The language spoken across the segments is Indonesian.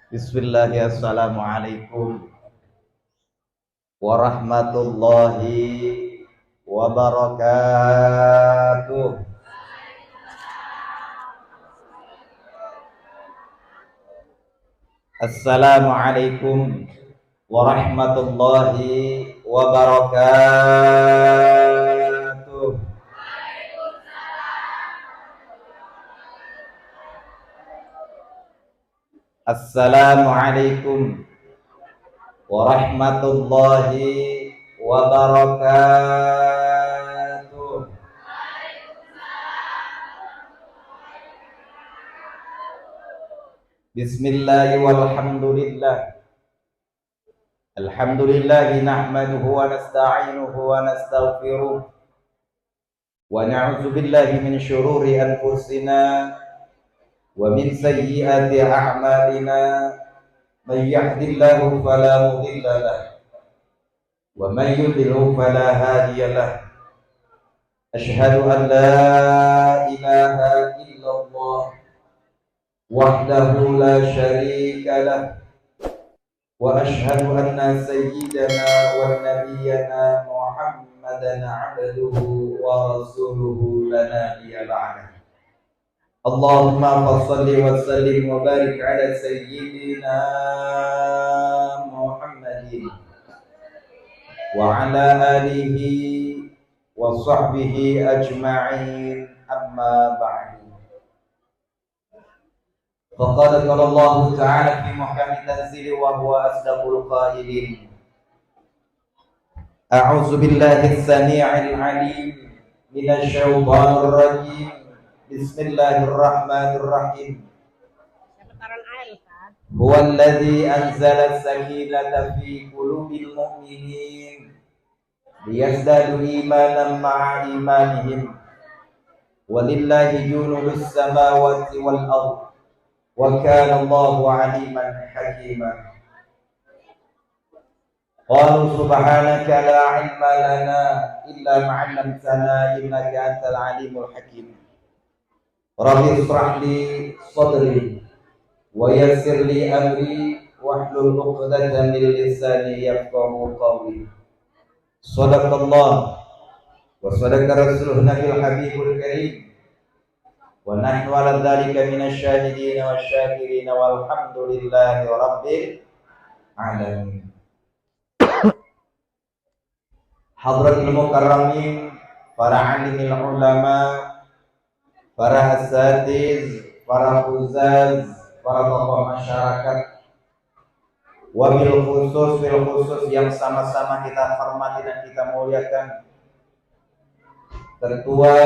Bismillahirrahmanirrahim. Assalamualaikum warahmatullahi wabarakatuh. Assalamualaikum warahmatullahi wabarakatuh. Assalamualaikum warahmatullahi wabarakatuh. Bismillah walhamdulillah. Alhamdulillah nahmaduhu wa nasta'inuhu wa nastaghfiruh. Wa na'udzu billahi min syururi anfusina wa min sayyiati a'malina. Man yahdihillahu fala mudilla lahu wa man yudlil fala hadiya lahu. Asyhadu an la ilaha illallah wahdahu la syarika lahu wa asyhadu anna sayyidana wa nabiyyana Muhammadan abduhu wa rasuluhu la nabiyya ba'dahu. Allahumma salli wa sallim wa barik ala sayyidina Muhammadin wa ala alihi wa sahbihi ajma'in, amma ba'du. Faqad qala Allah ta'ala fi muhkami tanzili wa huwa asdaqul qailin. A'udzu billahi as-sami'il 'alim minasy syaithanir rajim. Bismillahirrahmanirrahim. Huwa alladzi anzala as-sakinata fi qulubil mu'minin liyazdadu imanan ma'a imanihim. Walillahi junudus samawati wal ardh wa kana Allahu 'aliman hakima. Qalu subhanaka la 'ilma lana illa ma 'allamtana innaka antal 'alimul hakim. Rabbi ishrah li sadri wa yassir li amri wahlul 'uqdatam min lisani yafqahu qawli. Shadaqallah wa sadaqa rasuluhu nabiyul habibul karim wa nahnu 'ala dzalika minasy syahidin wasyakirin walhamdulillahi rabbil alamin. Hadratul mukarramin, para alimil ulama, para asatiz, para huzaz, para tokoh masyarakat, wabil khusus yang sama-sama kita hormati dan kita muliakan, Ketua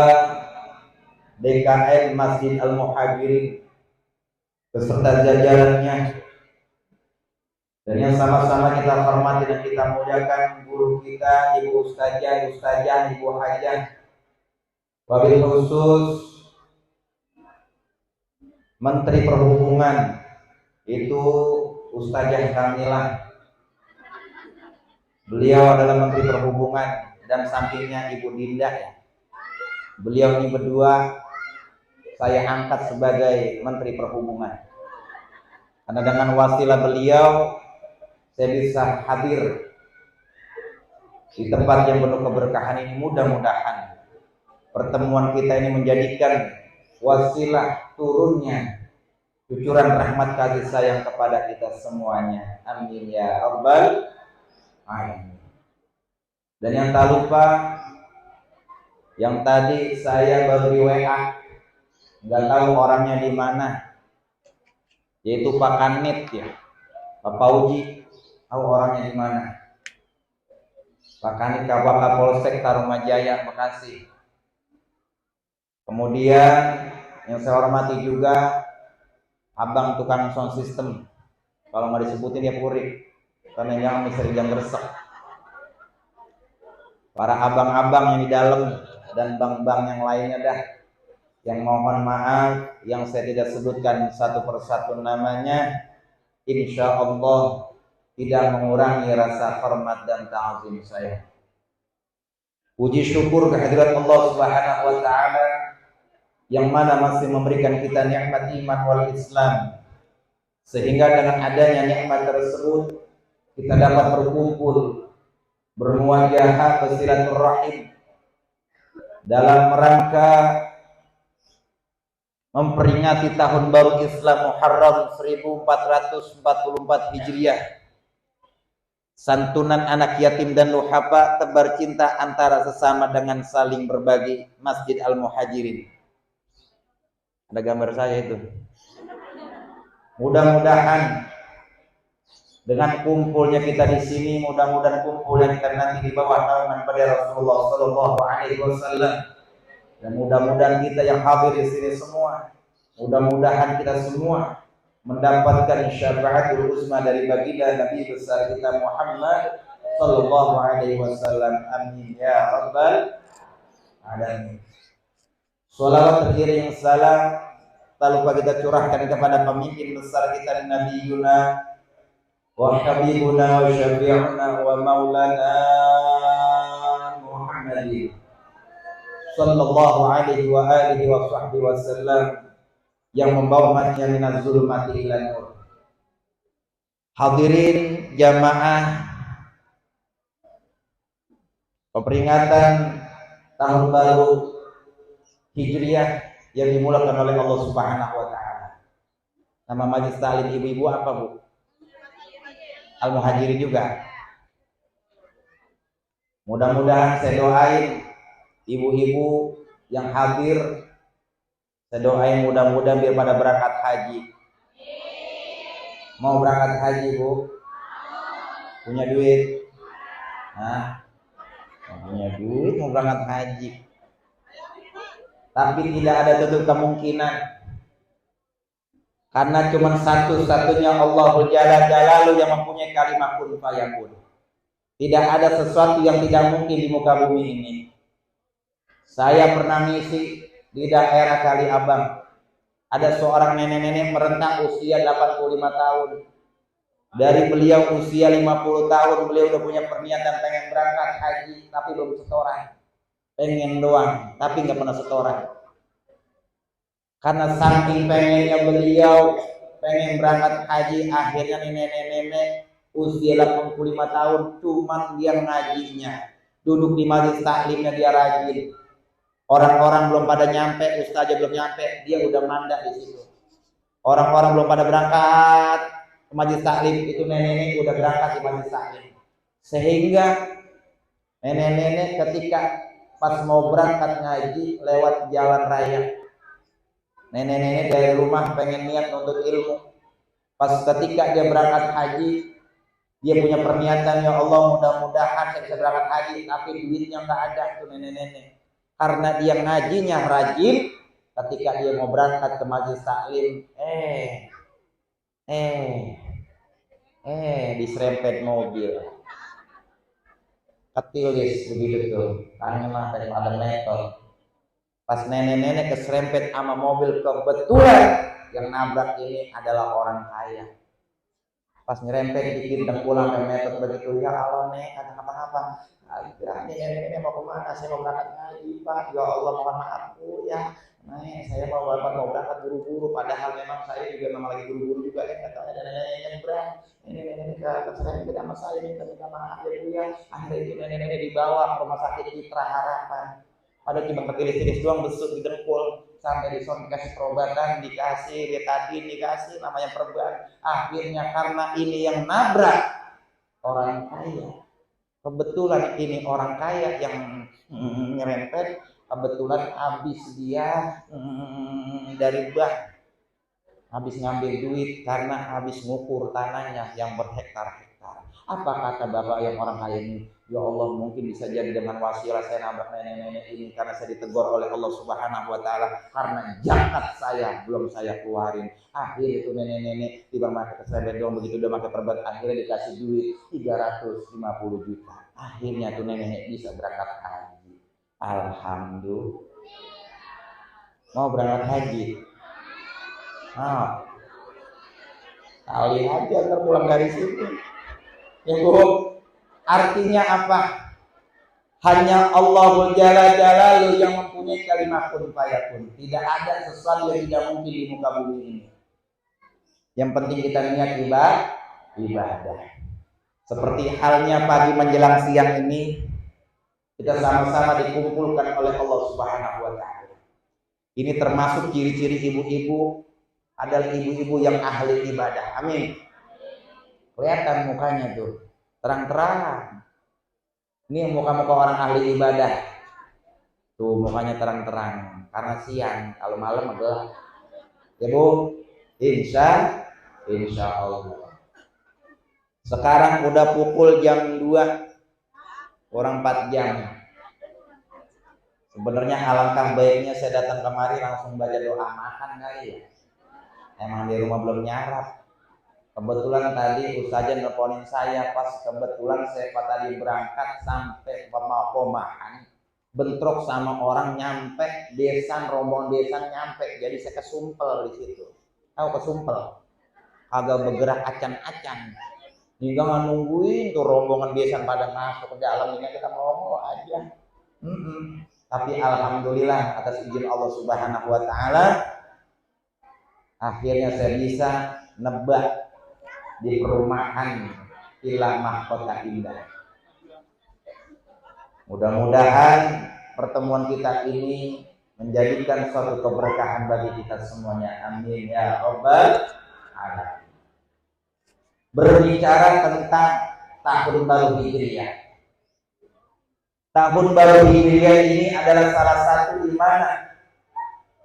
DKM Masjid Al-Muhajirin beserta jajarannya, dan yang sama-sama kita hormati dan kita muliakan guru kita, Ibu Ustazah, Ibu Hajah, wabil khusus Menteri Perhubungan, itu Ustazah Kamilah. Beliau adalah Menteri Perhubungan, dan sampingnya Ibu Dinda ya. Beliau ini berdua saya angkat sebagai Menteri Perhubungan, karena dengan wasilah beliau saya bisa hadir di tempat yang penuh keberkahan ini. Mudah-mudahan pertemuan kita ini menjadikan wasilah turunnya cucuran rahmat kasih sayang kepada kita semuanya. Amin ya rabbal alamin. Dan yang tak lupa, yang tadi saya baru di WA, nggak tahu orangnya di mana, yaitu Pak Kanit ya, Bapak Uji, tahu orangnya di mana? Pak Kanit Kapolsek Tarumajaya, Bekasi. Kemudian yang saya hormati juga abang tukang sound system, kalau nggak disebutin ya purik, karena yang misteri jam resek. Para abang-abang yang di dalam dan bang-bang yang lainnya dah, yang mohon maaf yang saya tidak sebutkan satu persatu namanya, insya Allah tidak mengurangi rasa hormat dan ta'zim saya. Puji syukur kehadirat Allah Subhanahu wa taala yang mana masih memberikan kita nikmat iman wal Islam, Sehingga dengan adanya nikmat tersebut kita dapat berkumpul, bermuajahah, bersilaturahim dalam rangka memperingati tahun baru Islam Muharram 1444 Hijriah. Santunan anak yatim dan duafa, tebar cinta antara sesama dengan saling berbagi. Masjid Al-Muhajirin. Ada gambar saya itu. Mudah-mudahan dengan kumpulnya kita di sini, mudah-mudahan kumpulnya kita nanti di bawah naungan pada Rasulullah Sallallahu Alaihi Wasallam, dan mudah-mudahan kita yang hadir di sini semua, mudah-mudahan kita semua mendapatkan syafaatul uzma dari baginda Nabi besar kita Muhammad Sallallahu Alaihi Wasallam. Amin ya rabbal alamin. Salawat teriring salam tak lupa kita curahkan kepada pemimpin besar kita Nabi Yuna wa habibuna wa syafi'una wa maulana Muhammadin sallallahu alaihi wa alihi wa sahbihi wasallam, yang membawa umatnya minaz zulumati ila nur. Hadirin jamaah peringatan tahun baru Hijriah yang dimulakan oleh Allah Subhanahu wa taala. Nama majelis taklim ibu-ibu apa, Bu? Al-Muhajirin juga. Mudah-mudahan saya doain ibu-ibu yang hadir, saya doain mudah-mudahan biar pada berangkat haji. Mau berangkat haji, Bu? Punya duit? Hah? Punya duit mau berangkat haji. Tapi tidak ada tutup kemungkinan, karena cuma satu-satunya Allahul Jalal Jalaluhu yang mempunyai kalimat kun fayakun. Tidak ada sesuatu yang tidak mungkin di muka bumi ini. Saya pernah ngisi di daerah Kali Abang. Ada seorang nenek-nenek merentang usia 85 tahun. Dari beliau usia 50 tahun, beliau udah punya perniatan pengen berangkat haji, tapi belum setoran. Pengen doang, tapi nggak pernah setoran. Karena saking pengennya beliau pengen berangkat haji, akhirnya nenek-nenek usia 85 tahun cuman dia ngajinya, duduk di majelis taklimnya dia rajin. Orang-orang belum pada nyampe, ustaznya belum nyampe, dia udah mandat di situ. Orang-orang belum pada berangkat ke majelis taklim, itu nenek-nenek udah berangkat di majelis taklim. Sehingga nenek-nenek ketika pas mau berangkat ngaji lewat jalan raya, nenek-nenek dari rumah pengen niat untuk ilmu. Pas ketika dia berangkat haji, dia punya perniatan, ya Allah mudah-mudahan saya bisa berangkat haji, tapi duitnya nggak ada tuh nenek-nenek. Karena dia ngajinya rajin, ketika dia mau berangkat ke majelis taklim, diserempet mobil. Ketilis begitu tuh, tangan mah kayak ada metal. Pas nenek-nenek keserempet sama mobil, kebetulan yang nabrak ini adalah orang kaya. Pas nyerempet dikit dan pulang ke metot begitu, ya Allah nek, ada apa-apa? Nenek-nenek mau kemana? Saya mau berangkat ngaji, Pak. Ya Allah mohon maaf Bu ya. Saya mau berangkat buru-buru, padahal memang saya juga memang lagi buru-buru juga kan, katanya ada nenek yang berang. Nenek-nenek keserempet sama saya, minta maaf ya Bu ya. Akhirnya itu nenek-nenek dibawa ke rumah sakit Citra Harapan. Ada cuma ketilis-tilis doang, besuk di dengkul, sampai di sana dikasih perobatan, dikasih betadin, dikasih namanya perban. Akhirnya karena ini yang nabrak orang kaya, kebetulan ini orang kaya yang nyerempet, kebetulan habis dia dari bank, habis ngambil duit karena habis ngukur tanahnya yang berhektar-hektar. Apa kata bapak yang orang kaya ini? Ya Allah, mungkin bisa jadi dengan wasilah saya nabrak nenek-nenek ini karena saya ditegur oleh Allah Subhanahu wa taala karena zakat saya belum saya keluarin. Akhirnya itu nenek-nenek tiba pakai keserempet doang, begitu udah pakai perban, akhirnya dikasih duit 350 juta. Akhirnya tuh nenek bisa berangkat haji. Alhamdulillah. Mau berangkat haji? Kali aja ntar pulang dari sini. Ya Bu. Artinya apa? Hanya Allahul Jalal Jalaluhu yang mempunyai kalimat kun fayakun. Tidak ada sesuatu yang tidak mungkin di muka bumi ini. Yang penting kita niat ibadah. Seperti halnya pagi menjelang siang ini, kita sama-sama dikumpulkan oleh Allah Subhanahu wa taala. Ini termasuk ciri-ciri ibu-ibu adalah ibu-ibu yang ahli ibadah. Amin. Kelihatan mukanya tuh, terang-terang. Ini muka-muka orang ahli ibadah. Tuh mukanya terang-terang karena siang, kalau malam gelap. Ya Bu, insya Allah. Sekarang udah pukul jam 2, kurang 4 jam. Sebenarnya alangkah baiknya saya datang kemari langsung baca doa makan kali ya. Emang di rumah belum nyarap. Kebetulan tadi Ustazah nelponin saya pas kebetulan saya tadi berangkat sampai Pemakomahan, bentrok sama orang nyampe desa, rombongan desa nyampe, jadi saya kesumpel di situ. Tahu kesumpel? Agak bergerak acan-acan. Hingga nungguin tuh rombongan desa pada masuk ke dalam, ini kita ngomong aja. Tapi alhamdulillah atas izin Allah Subhanahu wa taala akhirnya saya bisa nebak di perumahan Villa Mahkota Indah. Mudah-mudahan pertemuan kita ini menjadikan suatu keberkahan bagi kita semuanya. Amin ya rabbal alamin. Berbicara tentang tahun baru Hijriah. Tahun baru Hijriah ini adalah salah satu di mana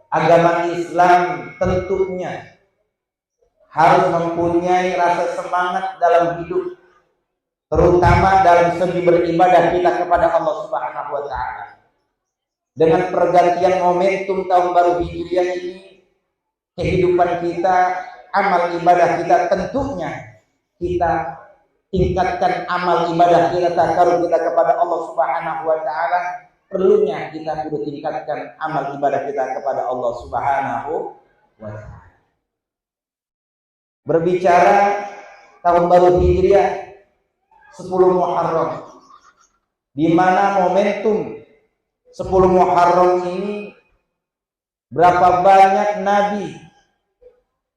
agama Islam tentunya harus mempunyai rasa semangat dalam hidup, terutama dalam segi beribadah kita kepada Allah Subhanahu wa taala. Dengan pergantian momentum tahun baru Hijriah ini, kehidupan kita, amal ibadah kita tentunya kita tingkatkan amal ibadah kita, takarub kita kepada Allah Subhanahu wa taala. Perlunya kita kudu tingkatkan amal ibadah kita kepada Allah Subhanahu wa taala. Berbicara tahun baru Hijriah 10 Muharram, di mana momentum 10 Muharram ini berapa banyak nabi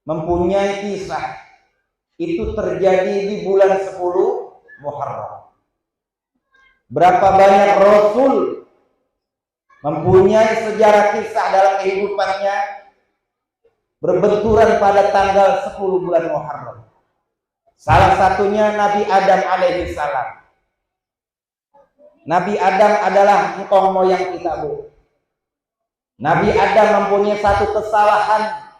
mempunyai kisah itu terjadi di bulan 10 Muharram. Berapa banyak Rasul mempunyai sejarah kisah dalam kehidupannya berbenturan pada tanggal 10 bulan Muharram. Salah satunya Nabi Adam alaihi salam. Nabi Adam adalah engkong moyang kita, Bu. Nabi Adam mempunyai satu kesalahan.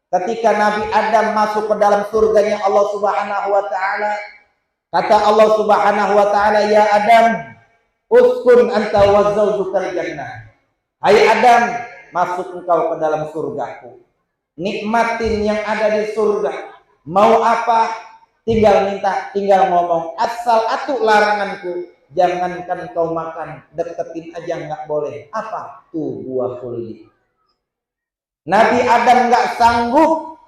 Ketika Nabi Adam masuk ke dalam surganya Allah Subhanahu wa taala, kata Allah Subhanahu wa taala, "Ya Adam, uskun anta wa zaujukal jannah." Hai Adam, masuk engkau ke dalam surgaku. Nikmatin yang ada di surga. Mau apa? Tinggal minta, tinggal ngomong. Asal atuh laranganku, jangankan kau makan, deketin aja nggak boleh. Apa? Tuh buah khuldi. Nabi Adam nggak sanggup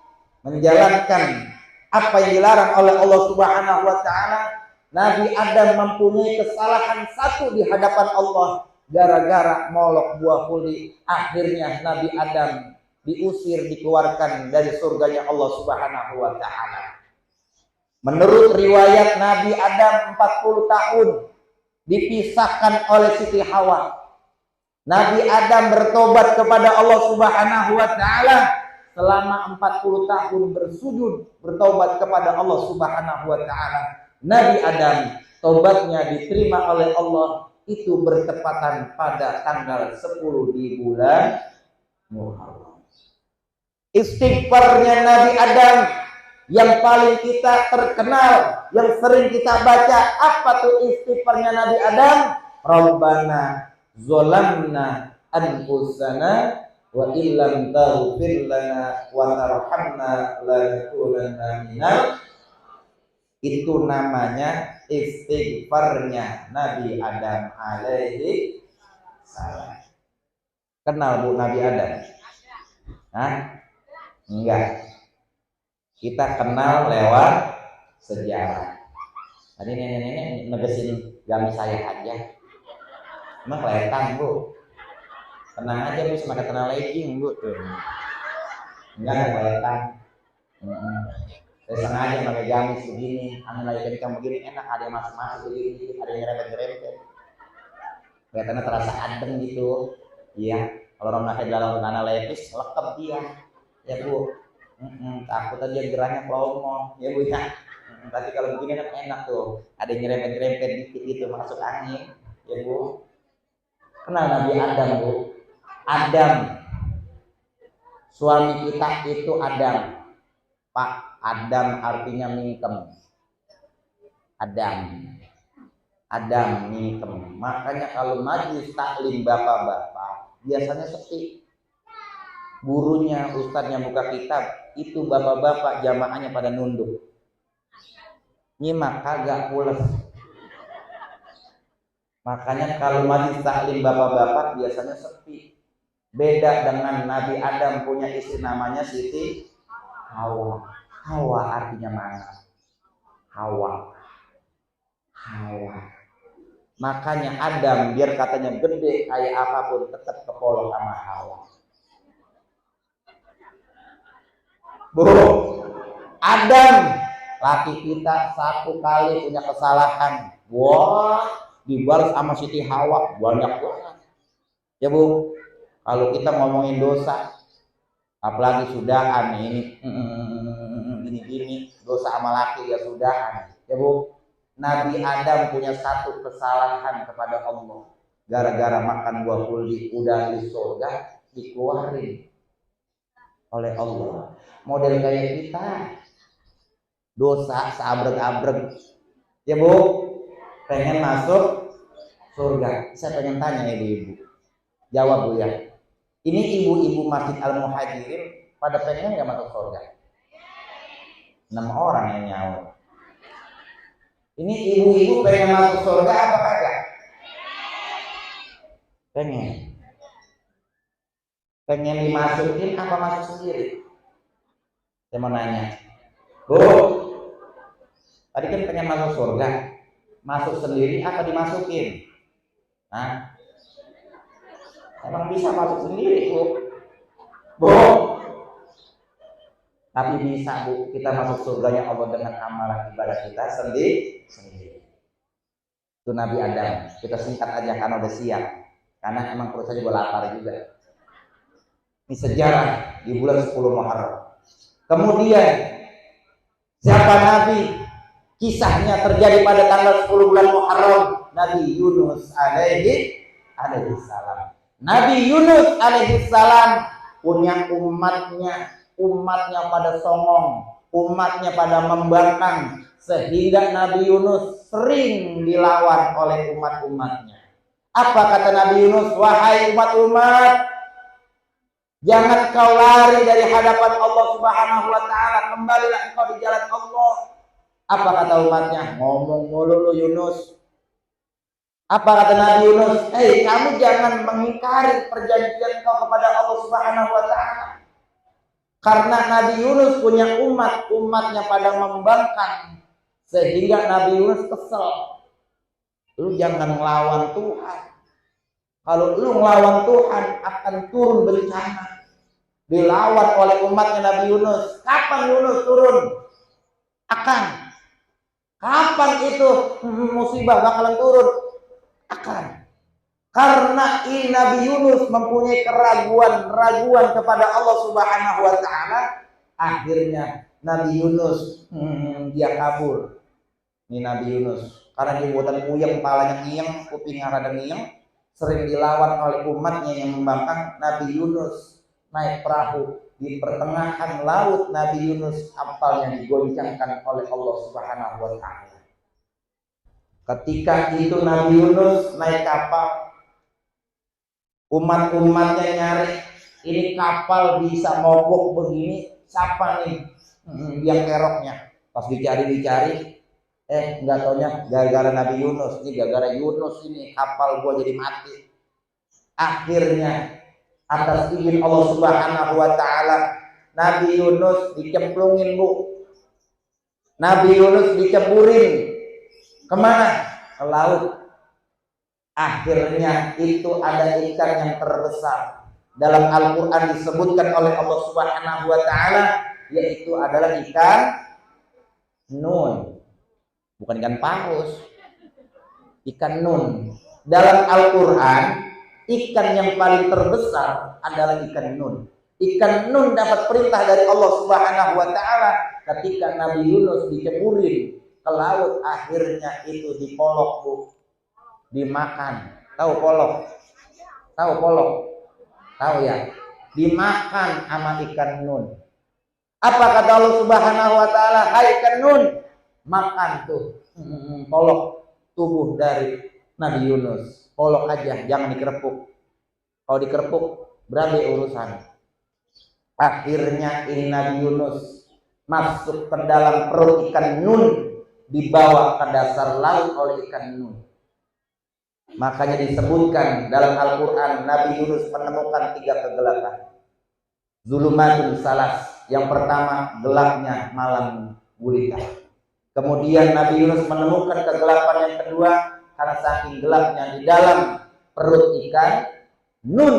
menjalankan apa yang dilarang oleh Allah Subhanahu wa taala. Nabi Adam mempunyai kesalahan satu di hadapan Allah gara-gara molok buah khuldi. Akhirnya Nabi Adam diusir, dikeluarkan dari surganya Allah Subhanahu wa taala. Menurut riwayat Nabi Adam 40 tahun dipisahkan oleh Siti Hawa. Nabi Adam bertobat kepada Allah Subhanahu wa taala selama 40 tahun bersujud bertobat kepada Allah Subhanahu wa taala. Nabi Adam tobatnya diterima oleh Allah itu bertepatan pada tanggal 10 di bulan Muharram. Istighfarnya Nabi Adam yang paling kita terkenal, yang sering kita baca, apa tuh istighfarnya Nabi Adam? Rabbana zolamna anfusana wa illam taghfir lana wa tarhamna lanakunanna minal. Itu namanya istighfarnya Nabi Adam alaihi salam. Kenal Bu Nabi Adam? Hah? Enggak. Kita kenal lewat sejarah. Tadi nenek-nenek negesin gamis saya aja. Emang kelihatan Bu? Tenang aja Bu, semakin kenal legging Bu tuh. Enggak kelihatan. Saya sengaja pakai gamis begini, angin lagi kencang begini, enak ada yang masuk begini, ada yang nyerempet-nyerempet. Kelihatannya terasa adem gitu. Iya, kalau orang pakai dalam tanah lepis, lekep dia. Ya Bu, takut aja gerahnya pelongo, ya Bu ya. Tapi kalau begini kan enak tuh, ada yang nyerempet-nyerempet dikit gitu masuk angin, ya Bu. Kenal Nabi Adam Bu? Adam, suami kita itu Adam, Pak. Adam artinya mingkem. Adam mingkem. Makanya kalau majlis taklim bapak-bapak biasanya sepi. Gurunya, ustadznya buka kitab, itu bapak-bapak jamaahnya pada nunduk. Nyimak kagak pules. Makanya kalau majlis taklim bapak-bapak biasanya sepi. Beda dengan Nabi Adam punya istri namanya Siti Hawa. Hawa artinya mana? Hawa. Makanya Adam biar katanya gede kayak apapun tetap kepolong sama Hawa. Bu, Adam laki kita satu kali punya kesalahan, wah dibalas sama Siti Hawa banyak banget. Ya Bu, kalau kita ngomongin dosa, apalagi sudahan ini dosa sama laki ya sudahan. Ya Bu, Nabi Adam punya satu kesalahan kepada Allah. Gara-gara makan buah kuldi udah di surga dikeluarin oleh Allah. Model kayak kita, dosa seabrek-abrek. Ya Bu, pengen masuk surga. Saya pengen tanya ibu-ibu, jawab Bu ya. Ini ibu-ibu Masjid Al-Muhajirin pada pengen nggak masuk surga? 6 orang yang nyawa. Ini ibu-ibu pengen masuk surga apa kagak? Pengen. Pengen dimasukin apa masuk sendiri? Saya mau nanya, Bu, tadi kan pengen masuk surga, masuk sendiri apa dimasukin? Nah, emang bisa masuk sendiri Bu? Bu, tapi bisa Bu, kita masuk surganya Allah dengan amalan ibadah kita sendiri. Itu Nabi Adam. Kita singkat aja karena udah siap. Karena emang perut saya juga lapar juga. Ini sejarah di bulan 10 Muharram. Kemudian siapa Nabi? Kisahnya terjadi pada tanggal 10 bulan Muharram. Nabi Yunus alaihi salam. Nabi Yunus alaihi salam punya umatnya pada songong, umatnya pada membangkang, sehingga Nabi Yunus sering dilawan oleh umat-umatnya. Apa kata Nabi Yunus? Wahai umat-umat, jangan kau lari dari hadapan Allah Subhanahu wa taala, kembalilah engkau di jalan Allah. Apa kata umatnya? Ngomong mulu lu Yunus. Apa kata Nabi Yunus? Kamu jangan mengingkari perjanjian kau kepada Allah Subhanahu wa taala. Karena Nabi Yunus punya umatnya pada membangkang, sehingga Nabi Yunus kesel. Lu jangan ngelawan Tuhan. Kalau lu ngelawan Tuhan akan turun bencana. Dilawan oleh umatnya Nabi Yunus. Kapan Yunus turun? Kapan itu musibah bakalan turun? Karena ini Nabi Yunus mempunyai keraguan kepada Allah Subhanahu wa taala, akhirnya Nabi Yunus dia kabur. Ini Nabi Yunus karena dia buatan puyeng, kepalanya ngiyeng, kupingnya rada ngiyeng, sering dilawan oleh umatnya yang membangkang. Nabi Yunus naik perahu di pertengahan laut. Nabi Yunus kapalnya digoncangkan oleh Allah Subhanahu wa taala. Ketika itu Nabi Yunus naik kapal, umat-umatnya nyari, ini kapal bisa mogok begini, siapa nih yang keroknya? Pas dicari, nggak taunya gara-gara Nabi Yunus. Ini gara-gara Yunus ini kapal gua jadi mati. Akhirnya atas izin Allah Subhanahu wa taala, Nabi Yunus dicemplungin Bu. Nabi Yunus diceburin kemana? Ke laut. Akhirnya itu ada ikan yang terbesar. Dalam Al-Quran disebutkan oleh Allah Subhanahu wa taala, yaitu adalah ikan nun, bukan ikan paus, ikan nun. Dalam Al-Quran, ikan yang paling terbesar adalah ikan nun. Ikan nun dapat perintah dari Allah Subhanahu wa Ta'ala ketika Nabi Yunus diceburin ke laut, akhirnya itu dipolok, Bu, dimakan. Tahu polok? Tahu polok? Tahu ya? Dimakan sama ikan nun. Apa kata Allah Subhanahu wa Ta'ala? Hai ikan nun, makan tuh polok tubuh dari Nabi Yunus. Polok aja, jangan dikerepuk. Kalau dikerepuk berarti urusan. Akhirnya ini Nabi Yunus masuk ke dalam perut ikan nun, dibawa ke dasar laut oleh ikan nun. Makanya disebutkan dalam Al-Quran, Nabi Yunus menemukan 3 kegelapan. Zulumatun salas. Yang pertama, gelapnya malam gulita. Kemudian Nabi Yunus menemukan kegelapan yang kedua, karena saking gelapnya di dalam perut ikan nun.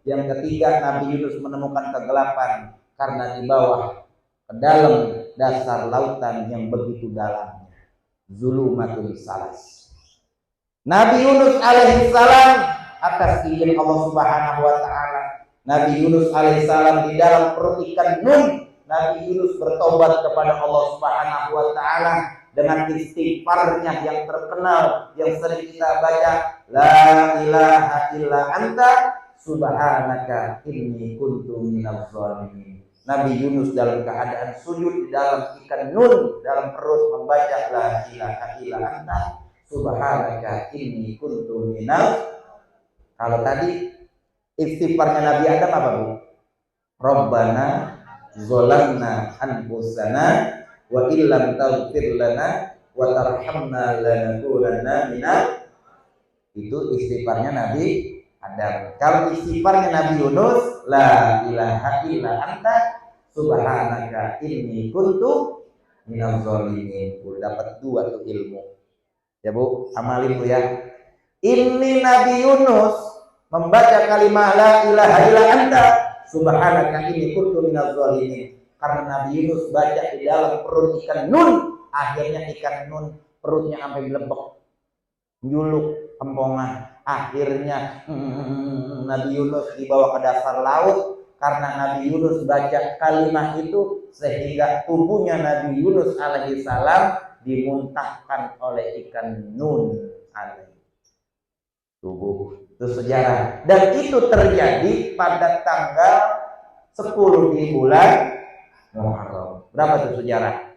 Yang ketiga, Nabi Yunus menemukan kegelapan karena di bawah ke dalam dasar lautan yang begitu dalamnya. Zulumatun salas. Nabi Yunus alaihissalam atas izin Allah Subhanahu wa Ta'ala, Nabi Yunus alaihissalam di dalam perut ikan nun, Nabi Yunus bertobat kepada Allah Subhanahu wa Ta'ala dengan istighfarnya yang terkenal yang sering kita baca, la ilaha illa anta subhanaka inni kuntu minaz zalimin. Nabi Yunus dalam keadaan sujud di dalam ikan nun dalam perut membaca la ilaha illa anta subhanaka inni kuntu minaz. Kalau tadi istighfarnya Nabi Adam apa, Bu? Rabbana zalamna anfusana wa illam taghfir lana wa tarhamna lanakunanna minal. Itu istighfarnya Nabi Adam. Kalau istighfarnya Nabi Yunus, la ilaha illa anta subhanaka inni kuntu minaz zalimin. Dapat 2 tuh ilmu. Ya, Bu, amalin Bu ya. Ini Nabi Yunus membaca kalimat la ilaha illa anta subhanaka inni kuntu minaz zalimin. Karena Nabi Yunus baca di dalam perut ikan nun, akhirnya ikan nun perutnya sampai belebek, njuluk, empongan. Akhirnya Nabi Yunus dibawa ke dasar laut. Karena Nabi Yunus baca kalimat itu, sehingga tubuhnya Nabi Yunus alaihissalam dimuntahkan oleh ikan nun alaihi tubuh. Itu sejarah, dan itu terjadi pada tanggal 10 di bulan Muharram. Berapa itu sejarah?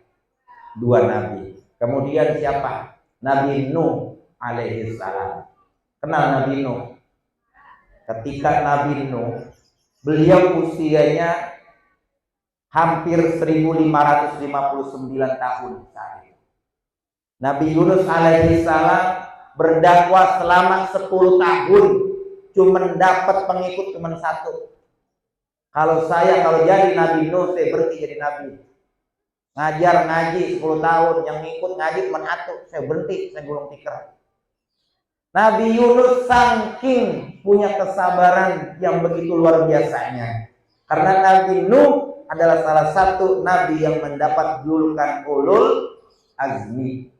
2 nabi. Kemudian siapa? Nabi Nuh alaihissalam. Kenal Nabi Nuh? Ketika Nabi Nuh, beliau usianya hampir 1559 tahun saat itu. Nabi Yunus alaihissalam berdakwah selama 10 tahun, cuma dapat pengikut cuma 1. Kalau jadi Nabi Nuh, saya berhenti jadi Nabi. Ngajar ngaji 10 tahun, yang ngikut ngaji cuma 1, saya berhenti, saya gulung tikar. Nabi Yunus saking punya kesabaran yang begitu luar biasanya. Karena Nabi Nuh adalah salah satu Nabi yang mendapat julukan Ulul Azmi,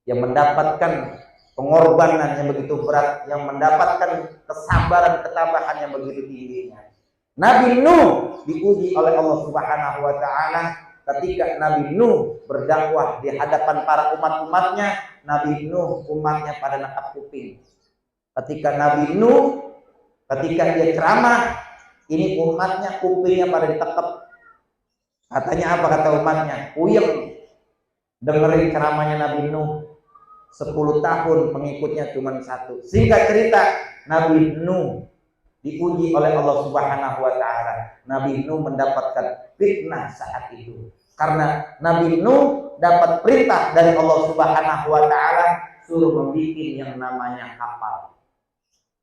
yang mendapatkan pengorbanan yang begitu berat, yang mendapatkan kesabaran, ketabahan yang begitu tingginya. Nabi Nuh diuji oleh Allah Subhanahu wa Ta'ala ketika Nabi Nuh berdakwah di hadapan para umat-umatnya. Nabi Nuh umatnya pada nakap kuping. Ketika Nabi Nuh, ketika dia ceramah, ini umatnya kupingnya pada ditekep. Katanya apa kata umatnya? Puyeng dengerin ceramahnya Nabi Nuh. 10 tahun pengikutnya cuma 1. Singkat cerita, Nabi Nuh diuji oleh Allah Subhanahu wa Ta'ala. Nabi Nuh mendapatkan fitnah saat itu. Karena Nabi Nuh dapat perintah dari Allah Subhanahu wa Ta'ala suruh membuat yang namanya kapal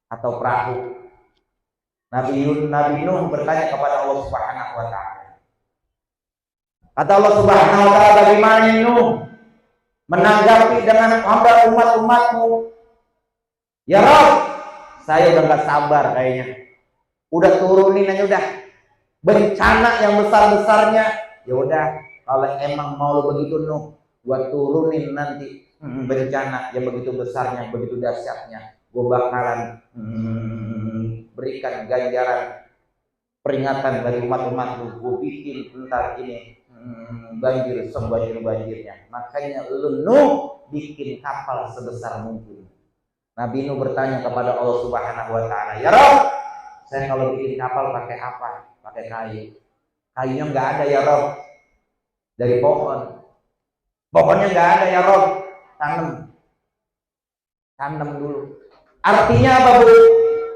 atau perahu. Nabi Nuh bertanya kepada Allah Subhanahu wa Ta'ala. Kata Allah Subhanahu wa Ta'ala, bagaimana Nuh menanggapi dengan hamba umat-umatmu? Ya Rabb, saya udah gak sabar kayaknya. Udah turunin aja udah. Bencana yang besar-besarnya Ya udah, kalau emang mau begitu Nuh, gua turunin nanti bencana yang begitu besarnya, begitu dahsyatnya. Gua bakalan berikan ganjaran peringatan dari umat-umatku. Gua bikin entar ini banjir, banjirnya. Makanya lu Nuh bikin kapal sebesar mungkin. Nabi Nuh bertanya kepada Allah Subhanahu wa taala, "Ya Rabb, saya kalau bikin kapal pakai apa? Pakai kayu. Kayunya nggak ada ya Rabb. Dari pohon. Pohonnya nggak ada ya Rabb. Tanam dulu." Artinya apa, Bu?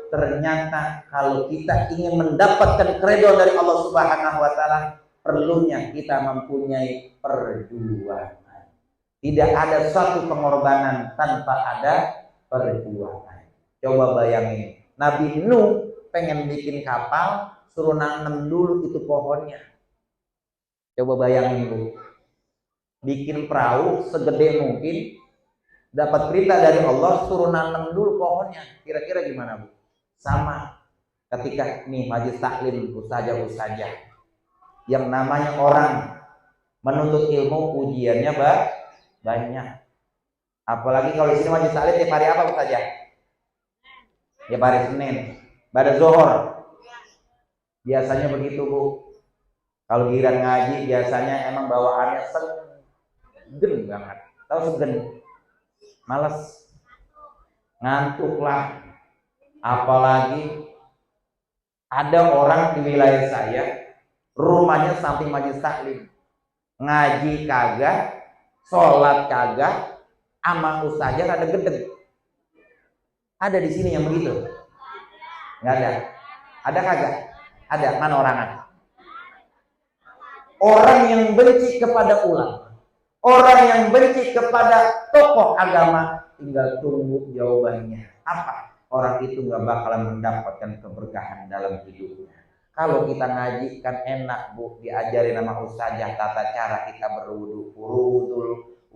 Ternyata kalau kita ingin mendapatkan kredit dari Allah Subhanahu wa taala, perlunya kita mempunyai perjuangan. Tidak ada satu pengorbanan tanpa ada perjuangan. Coba bayangin, Nabi Nuh pengen bikin kapal, suruh nanam dulu itu pohonnya. Coba bayangin, Bu. Bikin perahu segede mungkin, dapat perintah dari Allah suruh nanam dulu pohonnya. Kira-kira gimana, Bu? Sama ketika nih majelis taklim ustazah yang namanya orang menuntut ilmu, ujiannya banyak. Apalagi kalau di sini majelis taklim tiap hari apa saja? Ya hari Senin, pada Zohor. Biasanya begitu, Bu. Kalau giliran ngaji biasanya emang bawaannya segen banget. Tahu segen? Males, ngantuk lah. Apalagi ada orang di wilayah saya, rumahnya samping majelis taklim, ngaji kagak, sholat kagak, ama ustazah ada gedeg. Ada di sini yang begitu? Nggak ada. Ada kagak? Ada. Mana orangnya? Orang yang benci kepada ulama, orang yang benci kepada tokoh agama, tinggal tunggu jawabannya apa. Orang itu nggak bakalan mendapatkan keberkahan dalam hidupnya. Kalau kita ngaji kan enak, Bu, diajari nama ustazah tata cara kita berwudu,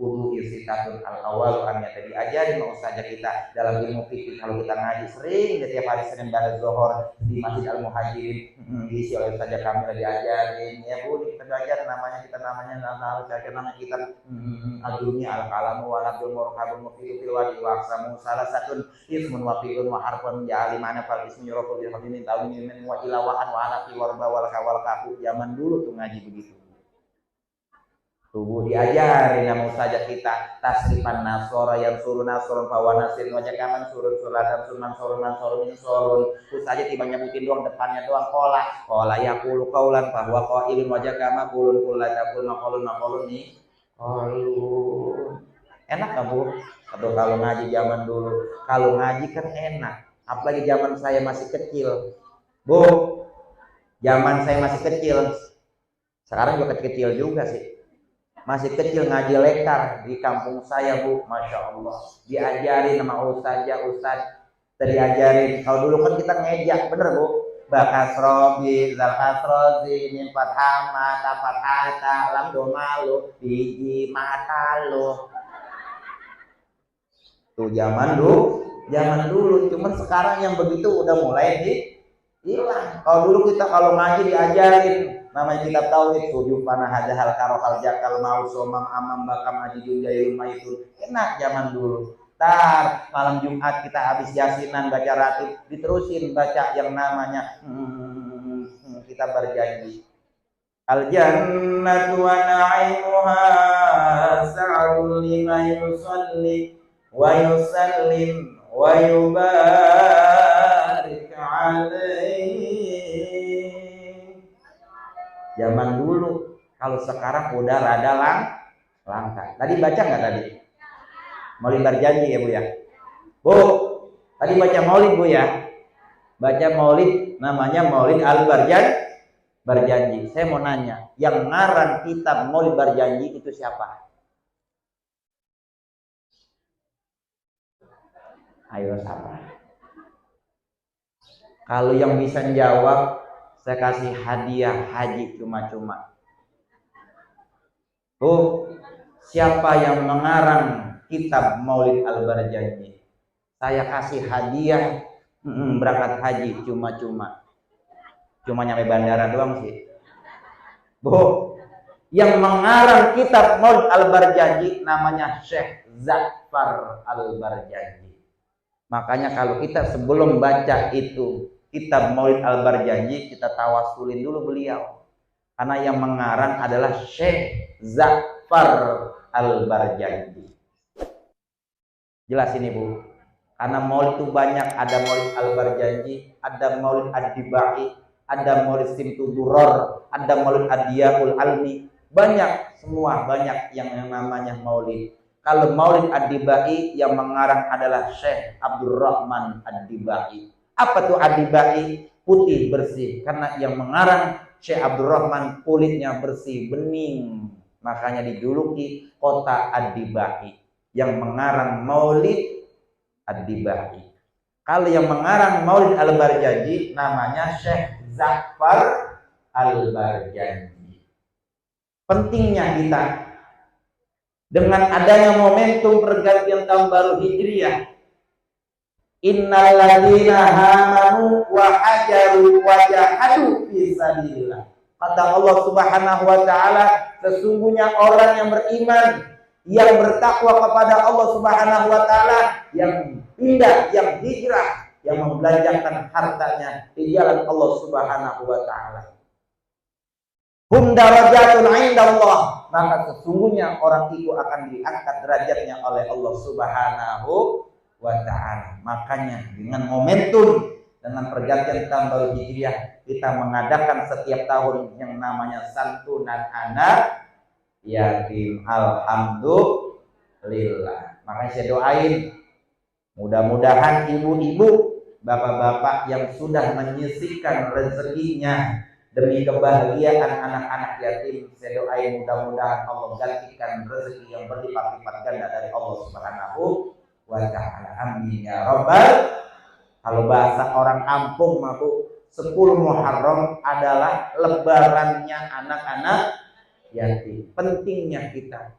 wudu istitatun al-awal kan ya, diajari sama ustazah kita dalam ilmu fikih. Kalau kita ngaji sering setiap hari Senin pada Zohor di Masjid Al-Muhajirin, diisi oleh ustazah kami diajarin ya, Bu, kita belajar namanya kita adunya al-kalamu walabul murkabul mufidu fil wadi waqsamu salah satun ismun wa fi'un wa harfun ja'ali mana fal ismi yuraful bil hadinin tawmin min wa ilawahan wa alaqi warba wal kawal kafu. Zaman dulu tuh ngaji begitu. Tubuh diajari nama ustazah kita tasrifan nasora yang suruh nasorun pawa nasirin wajah kaman surun suratan sunan sorun ustazah tiba nyebutin doang depannya doang kola yakulu kaulan bahwa qailun wajah kama kulun kullatakul maqalun nih kalun. Enak gak, Bu? Atau kalau ngaji zaman dulu, kalau ngaji kan enak, apalagi zaman saya masih kecil, Bu. Zaman saya masih kecil, sekarang juga kecil juga sih. Masih kecil ngaji lekar di kampung saya, Bu, masya Allah. Diajarin sama ustaz, diajarin. Kalau dulu kan kita ngejak, bener, Bu. Bakasrobi, zalkasrozi, nimpat hama, tapat hata, lam domalu, biji mata lo. Tuh zaman dulu. Cuman sekarang yang begitu udah mulai hilang. Kalau dulu kita kalau ngaji diajarin namanya kitab tauhid, tujuh panah hadahal karohal jakal mau somam amam bakam ajidun jayul maitun. Enak zaman dulu. Tar malam Jumat kita habis yasinan baca ratib, diterusin baca yang namanya kita berjanji. Al jannatu wa na'imuha sa'ul liman yusalli wa yusallim wa yubarik alaihi. Zaman dulu, kalau sekarang udah rada langka. Tadi baca nggak tadi? Maulid berjanji ya, Bu ya. Bu, tadi baca maulid, Bu ya. Baca maulid namanya Maulid berjanji. Saya mau nanya, yang ngarang kitab Maulid berjanji itu siapa? Ayo siapa? Kalau yang bisa jawab, saya kasih hadiah haji cuma-cuma. Bu, siapa yang mengarang kitab Maulid Al-Barjanji? Saya kasih hadiah berangkat haji cuma-cuma. Cuma nyampe bandara doang sih. Bu, Yang mengarang kitab Maulid Al-Barjanji namanya Syekh Za'far Al-Barjanji. Makanya kalau kita sebelum baca itu kitab Maulid Al-Barjanji, kita tawasulin dulu beliau. Karena yang mengarang adalah Syekh Za'far Al-Barjanji. Jelas ini Bu. Karena maulid itu banyak, ada Maulid Al-Barjanji, ada Maulid Ad-Dibai, ada Maulid Simtu Duror, ada Maulid Ad-Diyaul Almi. Banyak, semua banyak yang namanya maulid. Kalau Maulid Ad-Dibai yang mengarang adalah Syekh Abdurrahman Ad-Dibai. Apa tuh Ad-Dibai? Putih bersih. Karena yang mengarang Syekh Abdurrahman kulitnya bersih, bening. Makanya dijuluki kota Ad-Dibai. Yang mengarang Maulid Ad-Dibai. Kalau yang mengarang Maulid Al-Barjanji namanya Syekh Za'far Al-Barjanji. Pentingnya kita dengan adanya momentum pergantian tahun baru Hijriah, innal ladzina amanu wa hajaru wa jahadu fi sabilillah. Kata Allah Subhanahu wa taala, sesungguhnya orang yang beriman, yang bertakwa kepada Allah Subhanahu wa taala, yang pindah, yang hijrah, yang membelanjakan hartanya di jalan Allah Subhanahu wa taala. Hum darajatun indallah, maka sesungguhnya orang itu akan diangkat derajatnya oleh Allah Subhanahu wa taala. Makanya dengan momentum, dengan pergantian tahun baru Hijriah, kita mengadakan setiap tahun yang namanya santunan anak yatim. Alhamdulillah. Makanya saya doain mudah-mudahan ibu-ibu, bapak-bapak yang sudah menyisihkan rezekinya demi kebahagiaan anak-anak yatim, saya doain mudah-mudahan Allah gantikan rezeki yang berlipat-lipat ganda dari Allah Subhanahu wa taala. Amin ya rabbal. Kalau bahasa orang kampung mah Bu, 10 Muharram adalah lebarannya anak-anak yatim. Pentingnya kita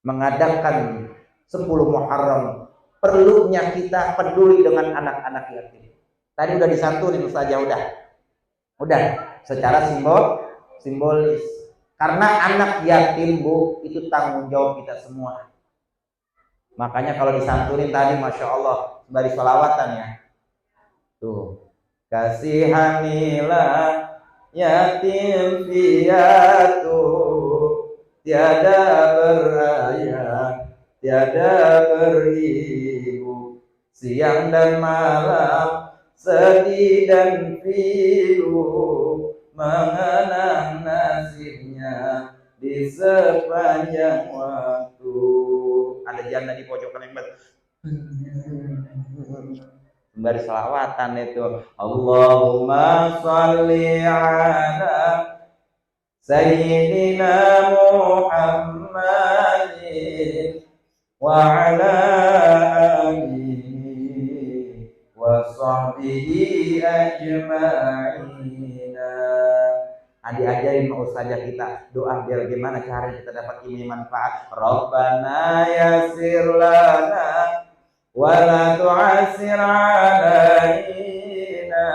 mengadakan 10 Muharram, perlunya kita peduli dengan anak-anak yatim. Tadi udah disantunin saja, udah secara simbolis. Karena anak yatim Bu, itu tanggung jawab kita semua. Makanya kalau disantunin tadi, masya Allah, dari sholawatan ya. Tuh, kasihanilah yatim piatu, tiada berayah, tiada beribu, siang dan malam sedih dan pilu, mengenang nasibnya di sepanjang waktu. Ada janda di pojokan yang sembari selawatan itu, Allahumma sholli ala Sayyidina Muhammadin wa ala alihi wa sahbihi ajma'ina. Diajarin mau saja kita doa biar gimana cara kita dapat ilmu manfaat. Rabbana yassir lana wa la tu'assir alaina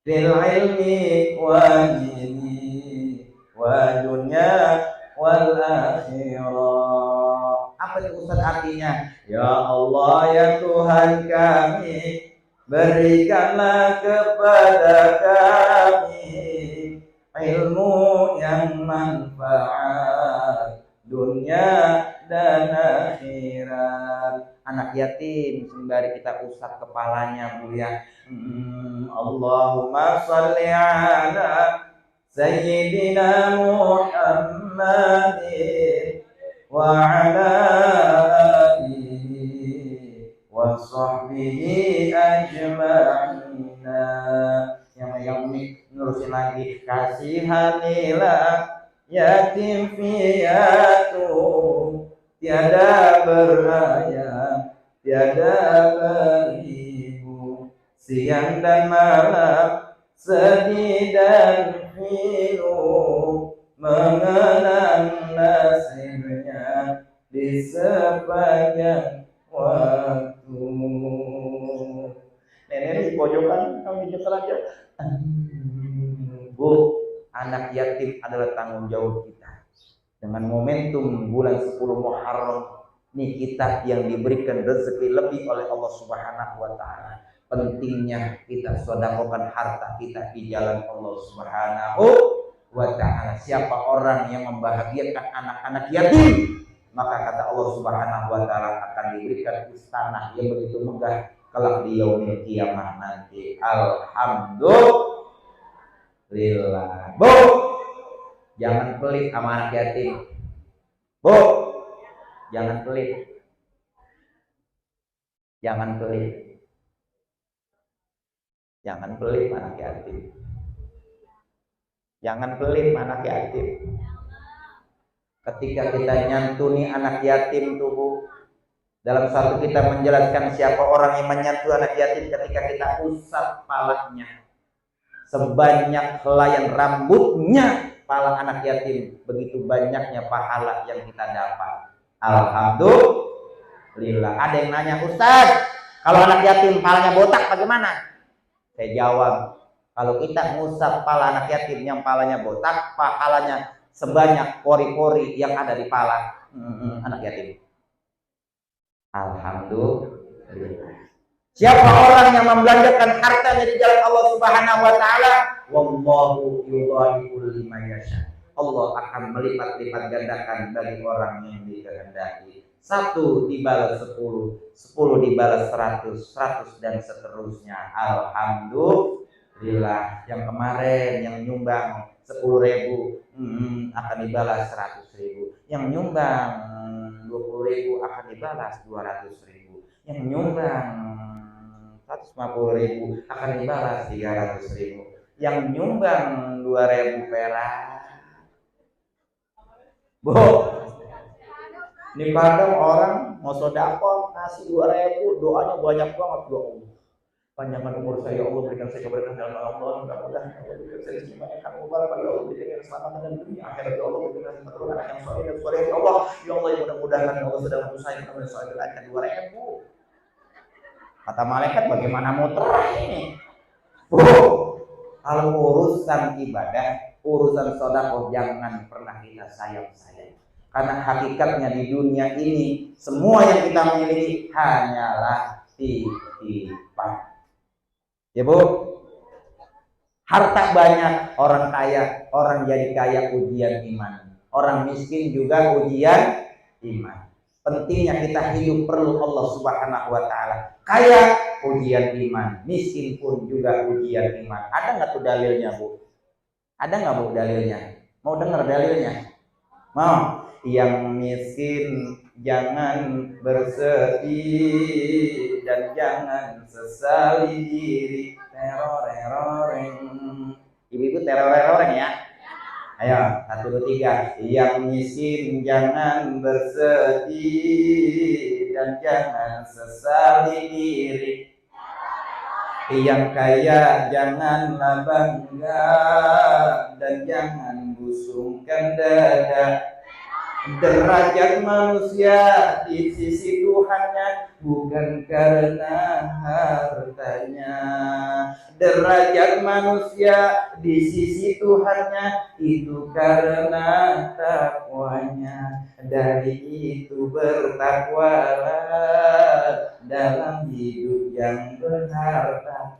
fil ilmi wa dini wa dunya wal akhirah. Apa itu Ustaz artinya? Ya Allah, ya Tuhan kami, berikanlah kepada kami ilmu yang manfaat dunia dan akhirat. Anak yatim sembari kita usap kepalanya Bu ya. Allahumma sholli ala Sayyidina Muhammadin wa ala alihi wa sahbihi ajma'ina. Yang unik nurusin lagi, kasihanilah yatim piatu, tiada berayah, tiada beribu, siang dan malam sedih dan pilu, mengenang nasibnya di sepanjang waktu. Nenek di pojokan, kami nyetel aja. Bu, anak yatim adalah tanggung jawab kita. Dengan momentum bulan 10 Muharram, nih kita yang diberikan rezeki lebih oleh Allah Subhanahu wa taala. Pentingnya kita sedekahkan harta kita di jalan Allah Subhanahu wa taala. Siapa orang yang membahagiakan anak-anak yatim, maka kata Allah Subhanahu wa taala akan diberikan istana yang begitu megah kelak di yaumil kiamah nanti. Alhamdulillah. Bu, jangan pelit sama anak yatim. Bu, jangan pelit. Jangan pelit. Jangan pelit anak yatim. Jangan pelit anak yatim. Ketika kita nyantuni anak yatim tuh, Bu, dalam satu kita menjelaskan siapa orang yang menyentuh anak yatim ketika kita usap palanya sebanyak helaian rambutnya pala anak yatim, begitu banyaknya pahala yang kita dapat. Alhamdulillah. Ada yang nanya, Ustaz, kalau anak yatim palanya botak bagaimana? Saya jawab, kalau kita ngusap pala anak yatim yang palanya botak, pahalanya sebanyak pori-pori yang ada di pala anak yatim. Alhamdulillah. Siapa orang yang membelanjakan hartanya di jalan Allah Subhanahu wa taala, wallahu yudha'iful liman yasha. Allah akan melipat-lipat gandakan bagi orang yang dikehendaki. 1 dibalas 10, 10 dibalas 100, 100 dan seterusnya. Alhamdulillah. Yang kemarin yang nyumbang 10.000 akan dibalas 100.000. Yang nyumbang 20.000 akan dibalas 200.000. Yang nyumbang 150.000 akan dibalas 300.000. Yang nyumbang 2.000 perak, Bu, ini kadang orang mau sedekah ngasih 2.000, doanya banyak banget. Ya Allah, panjangkan umur saya, Allah berikan saya keberkahan dalam Allah, mudah-mudahan Allah berikan saya semangat mubarak, ya Allah berikan keselamatan dan dunia akhirat, ya Allah berikan keturunan yang saleh dan saleh, ya Allah, ya Allah, mudah-mudahan Allah sedang berusaha kepada saya berikan 2.000. Kata malaikat, bagaimana muterah ini? Bu, kalau urusan ibadah, urusan sedekah jangan pernah kita sayang-sayang. Karena hakikatnya di dunia ini semua yang kita miliki hanyalah titipan. Ya Bu, harta banyak, orang kaya, orang jadi kaya ujian iman. Orang miskin juga ujian iman. Pentingnya kita hidup perlu Allah Subhanahu wa taala. Kaya ujian iman, miskin pun juga ujian iman. Ada nggak tuh dalilnya, Bu? Ada nggak, Bu, dalilnya? Mau dengar dalilnya? Mau? Yang miskin jangan bersedih dan jangan sesali diri. Teroreng. Ibu-ibu teroreng ya. Ayo, 1, 2, 3. Yang miskin jangan bersedih dan jangan sesali diri. Yang kaya janganlah bangga dan jangan busungkan dada. Derajat manusia di sisi Tuhannya bukan karena hartanya. Derajat manusia di sisi Tuhannya itu karena takwanya. Dari itu bertakwalah dalam hidup yang berharta.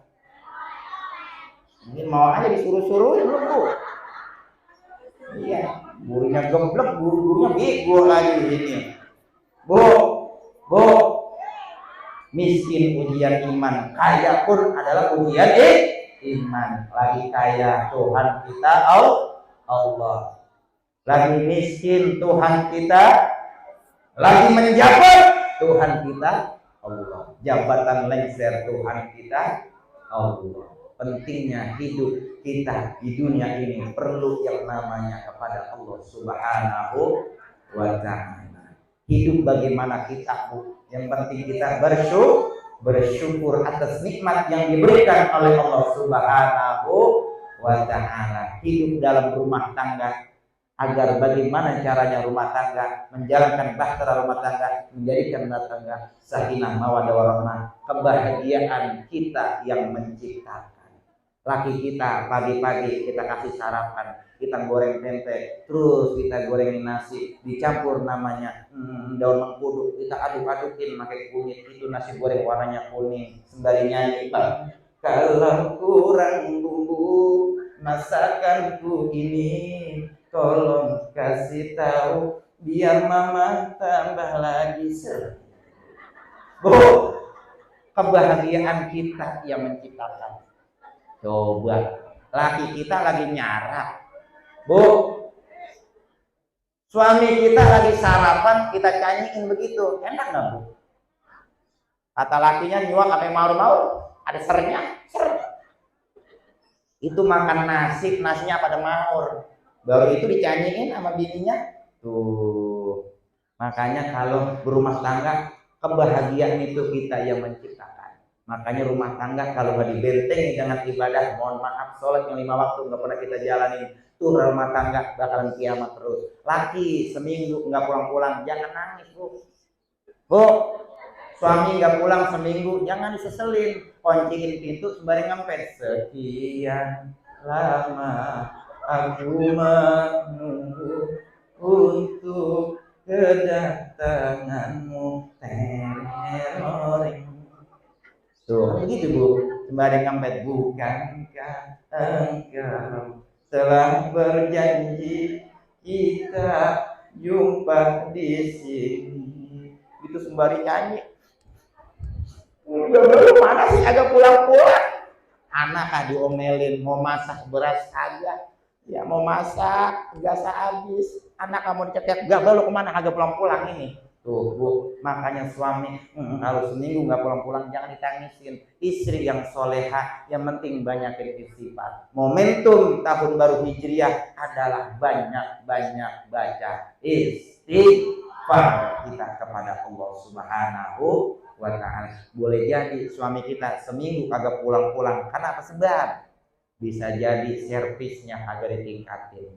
Ini mau aja disuruh-suruhin belum, Bu? Iya, gurunya gemblek, gurunya bego lagi ini. Bu, miskin ujian iman, kaya pun adalah ujian iman. Lagi kaya Tuhan kita Allah, lagi miskin Tuhan kita, lagi menjabat Tuhan kita Allah, jabatan lengser Tuhan kita Allah. Pentingnya hidup kita di dunia ini perlu yang namanya kepada Allah Subhanahu wa ta'ala. Hidup bagaimana kita, Bu? Yang penting kita bersyukur atas nikmat yang diberikan oleh Allah Subhanahu wa ta'ala. Hidup dalam rumah tangga, agar bagaimana caranya rumah tangga menjalankan bahtera rumah tangga, menjadikan rumah tangga sakinah mawaddah warahmah, kebahagiaan kita yang menciptakan. Laki kita pagi-pagi kita kasih sarapan, kita goreng tempe, terus kita gorengin nasi, dicampur namanya daun mengkudu, kita aduk-adukin pakai kunyit, itu nasi goreng warnanya kuning, sembari nyanyi, Pak. Kalau kurang bumbu masakanku ini, tolong kasih tahu biar mama tambah lagi seru. Bu, kebahagiaan kita yang menciptakan. Coba, laki kita lagi nyarak, Bu, suami kita lagi sarapan, kita nyanyiin begitu, enak nggak, Bu? Kata lakinya nyuap sampai maur-maur, ada sernya, ser. Itu makan nasi, nasinya pada maur, baru itu dicanyiin sama bininya. Tuh, makanya kalau berumah tangga, kebahagiaan itu kita yang menciptakan. Makanya rumah tangga kalau nggak dibentengi dengan ibadah, mohon maaf, sholat yang 5 waktu nggak pernah kita jalanin, tuh rumah tangga bakalan kiamat terus. Laki seminggu nggak pulang-pulang, jangan nangis, Bu. Bu, suami nggak pulang seminggu, jangan diseselin, kunciin pintu sembari ngempet. Sekian lama aku menunggu untuk kedatanganmu, teroring. Tuh, begitu, Bu. Sembari ngempet, bukankah engkau telah berjanji kita jumpa di sini? Itu sembari nyanyi. Udah mana sih agak pulang-pulang? Anak diomelin, mau masak beras agak, ya mau masak gas habis. Anak kamu dicetek, gak baru kemana agak pulang-pulang ini. Tuh, Bu, makanya suami kalau seminggu nggak pulang-pulang jangan ditangisin. Istri yang soleha, yang penting banyakin istighfar. Momentum tahun baru Hijriah adalah banyak-banyak baca istighfar kita kepada Allah Subhanahu wa Ta'ala. Boleh jadi suami kita seminggu kagak pulang-pulang, karena apa sebab? Bisa jadi servisnya kagak ditingkatin.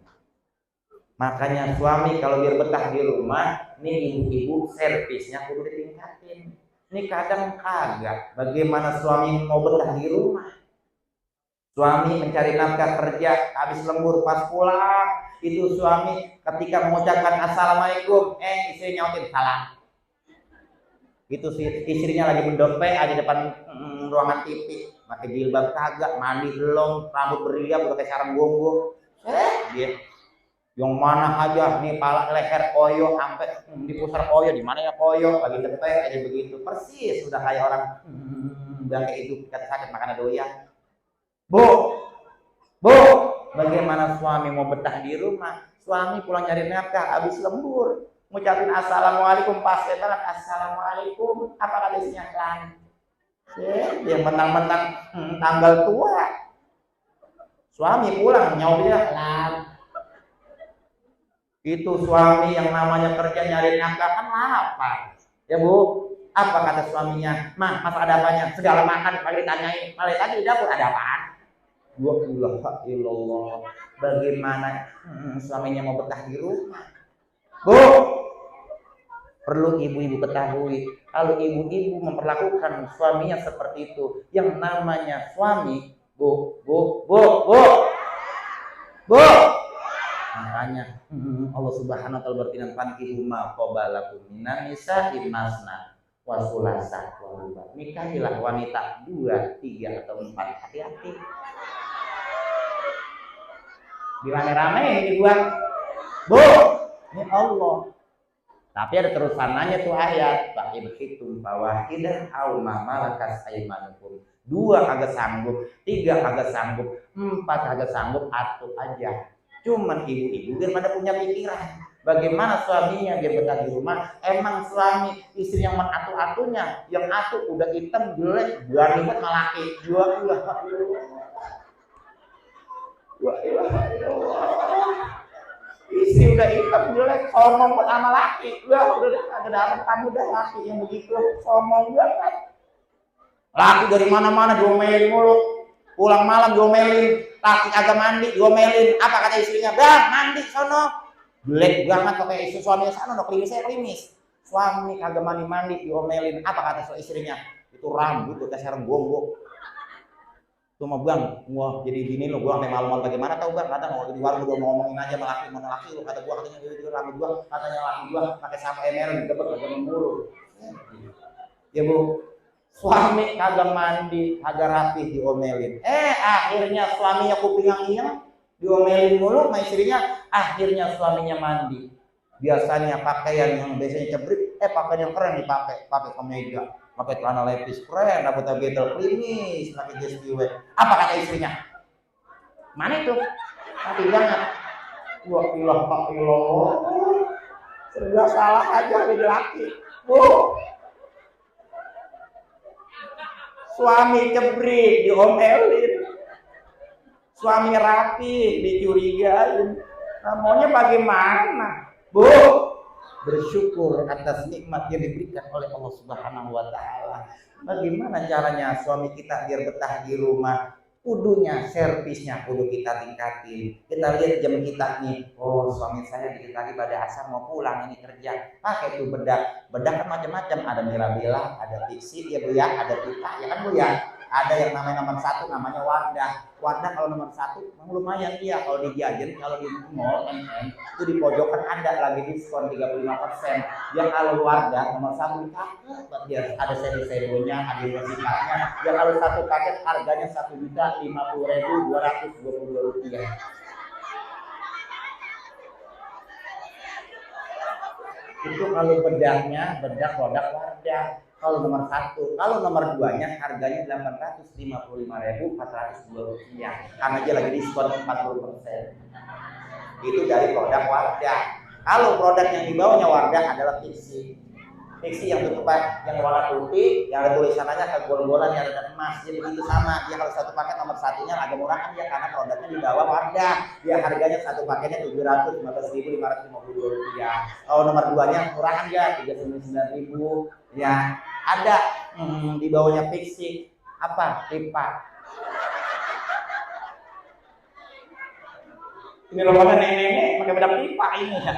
Makanya suami kalau biar betah di rumah, nih ibu-ibu servisnya kudu ditingkatin. Ini kadang kagak. Bagaimana suami mau betah di rumah? Suami mencari nafkah kerja, habis lembur pas pulang, itu suami ketika mengucapkan assalamualaikum, istrinya nyautin salam. Itu sih istrinya lagi mendompet di depan ruangan TV, pakai jilbab kagak, mandi belum, rambut beriak udah kayak sarang gonggong. Dia yang mana aja nih, pala leher koyo sampai di pusar koyo, di mana ya koyo lagi dempet aja begitu, persis sudah kayak orang bilang kayak itu kata sakit makanya doyan. Bu, bagaimana suami mau betah di rumah? Suami pulang nyari nafkah habis lembur, ngucapin assalamualaikum, pas banget assalamualaikum, apa kata isinya kan? Dia mentang-mentang tanggal tua. Suami pulang nyautinnya lan. Itu suami yang namanya kerja nyari nafkah kan lapar, ya Bu. Apa kata suaminya? Mah, masa ada apanya? Segala makan kali ditanyain, malah tadi di dapur ada apaan? La ilaha illallah. Bagaimana suaminya mau betah di rumah? Bu, perlu ibu-ibu ketahui, kalau ibu-ibu memperlakukan suaminya seperti itu, yang namanya suami, Bu, makanya Allah Subhanahu wa taala berfirman, "Fankihu ma qabalakum minan nisa'i masna wa thulatsa wa ruba." Nikahilah wanita 2, 3 atau 4. Hati-hati. Dirame-rame ini gua. Bu, ini Allah. Tapi ada terusannya tuh ayat, "Fa in khiftum fawahidan aw ma malakat aymanukum." 2 kagak sanggup, 3 kagak sanggup, 4 kagak sanggup, atuh aja. Cuman ibu-ibu biar pada punya pikiran bagaimana suaminya biar betah di rumah. Emang suami istri yang menatu-atunya, yang atuh udah hitam jelek, berani banget malaki. Istri udah hitam jelek, sombong buat sama laki. Udah ada kamu udah laki yang begitu sombong banget. Laki dari mana-mana diomelin mulu, pulang malam diomelin. Laki agak mandi diomelin, apa kata istrinya? Bang, mandi sono. Jelek banget pakai istri suaminya sana, no klimis. Suami agak mandi diomelin, apa kata istrinya? Itu rambut udah sarang gonggong. Tuh mah bang, gua jadi gini lo, gua sampai malu-malu bagaimana tau bang? Kadang kalau di warung gua ngomongin aja sama laki lo, kata gua katanya itu rambut gua, katanya laki gua pakai sampai emel dibet lagi mulu. Ya bu, suami kagak mandi, kagak rapi diomelin. Akhirnya suaminya kuping yang diomelin mulu sama istrinya, akhirnya suaminya mandi. Biasanya pakaian yang biasanya cebrik, pakaian yang keren dipakai, pakai kemeja, pakai celana levis keren, rambutnya betel klimis, pakai jas giwet. Apa kata istrinya? Mana itu? Tapi jangan. Wah ilah pak ilah, serba salah aja jadi laki. Suami cebrik diomelin, suami rapi dicurigain. Nah, maunya bagaimana? Bu, bersyukur atas nikmat yang diberikan oleh Allah Subhanahu wa taala. Bagaimana caranya suami kita biar betah di rumah? Kudunya servisnya kudu kita tingkatin. Kita lihat jam kita nih, oh suami saya dikit lagi pada asar mau pulang ini kerja, pakai tuh bedak kan macam-macam, ada Mirabella, ada Pixi ya bu ya, ada Pita ya kan bu ya, ada yang namanya nomor 1 namanya Wardah kalau nomor 1 lumayan dia, kalau di Giant, kalau di mall itu di pojokan ada lagi diskon 35%. Yang kalau Wardah nomor 1 cakep dia, ada seri-serinya, ada musiknya. Yang kalau satu paket harganya 1.050.222 rupiah. Itu kalau bedak produk Wardah. Kalau nomor 1, kalau nomor 2-nya harganya 855.402 rupiah. Karena dia lagi diskon 40%. Itu dari produk Wardah. Kalau produk yang di bawahnya Wardah adalah Pixi yang tutupan, yang warna putih, yang ada tulisannya ke gol-golan yang ada emas. Jadi itu sama. Dia kalau satu paket nomor 1-nya agak murahan dia karena produknya di bawah Wardah. Dia harganya satu paketnya 715.552 rupiah. Kalau nomor 2-nya murahan dia 39.000. Ya, ada di bawahnya Pixi apa? Pipa. Ini rombongan nenek pakai bedak pipa ini ya.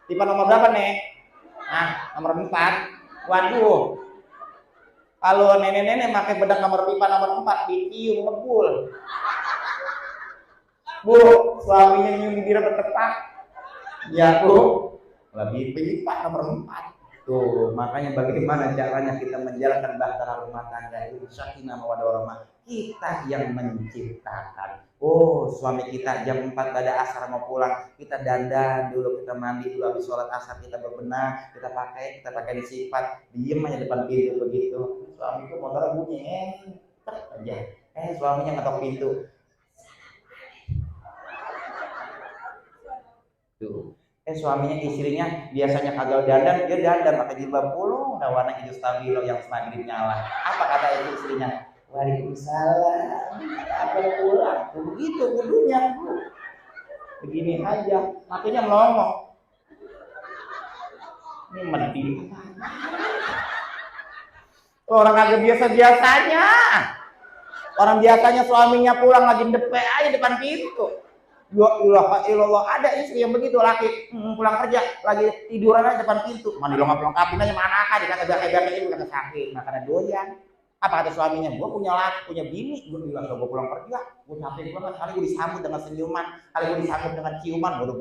Pipa nomor berapa nek? Nomor 4. Waduh. Kalau nenek-nenek pakai bedak nomor pipa nomor 4 dicium ngebul. Bu, suaminya nyium bibir bertepak. Ya bu, lebih pipa nomor 4. Tuh, makanya bagaimana caranya kita menjalankan bahtera rumah tangga itu sakinah mawaddah warahmah. Kita yang menciptakan. Oh, suami kita jam 4 pada asar mau pulang, kita dandan dulu, kita mandi dulu, habis sholat asar kita berbenah, kita pakai sifat, diem aja depan pintu begitu. Suami itu motor bunyi, aja. Suaminya ngetok pintu. Tuh. Suaminya istrinya biasanya kagak dandan, dia dandan pakai jilbab pulung, warna hijau stabilo yang maghrib nyala. Apa kata istrinya? Waalaikumsalam. Apa pulang? Begitu kudunya bu. Begini aja, makanya melongo. Ini mending. Orang kagak biasa-biasanya. Orang biasanya suaminya pulang lagi depe aja depan pintu. Ya ilah, ada istri yang begitu, laki pulang kerja lagi tiduran aja depan pintu, mandi lengkap-lengkapin aja mana aja, dikata bake-bakein, kata sakit, makanya doyan. Apa kata suaminya? Gue punya laki, punya bini, gue bilang kalau gue pulang kerja, gue capek banget, kali gue disambut dengan senyuman, kali gue disambut dengan ciuman, gue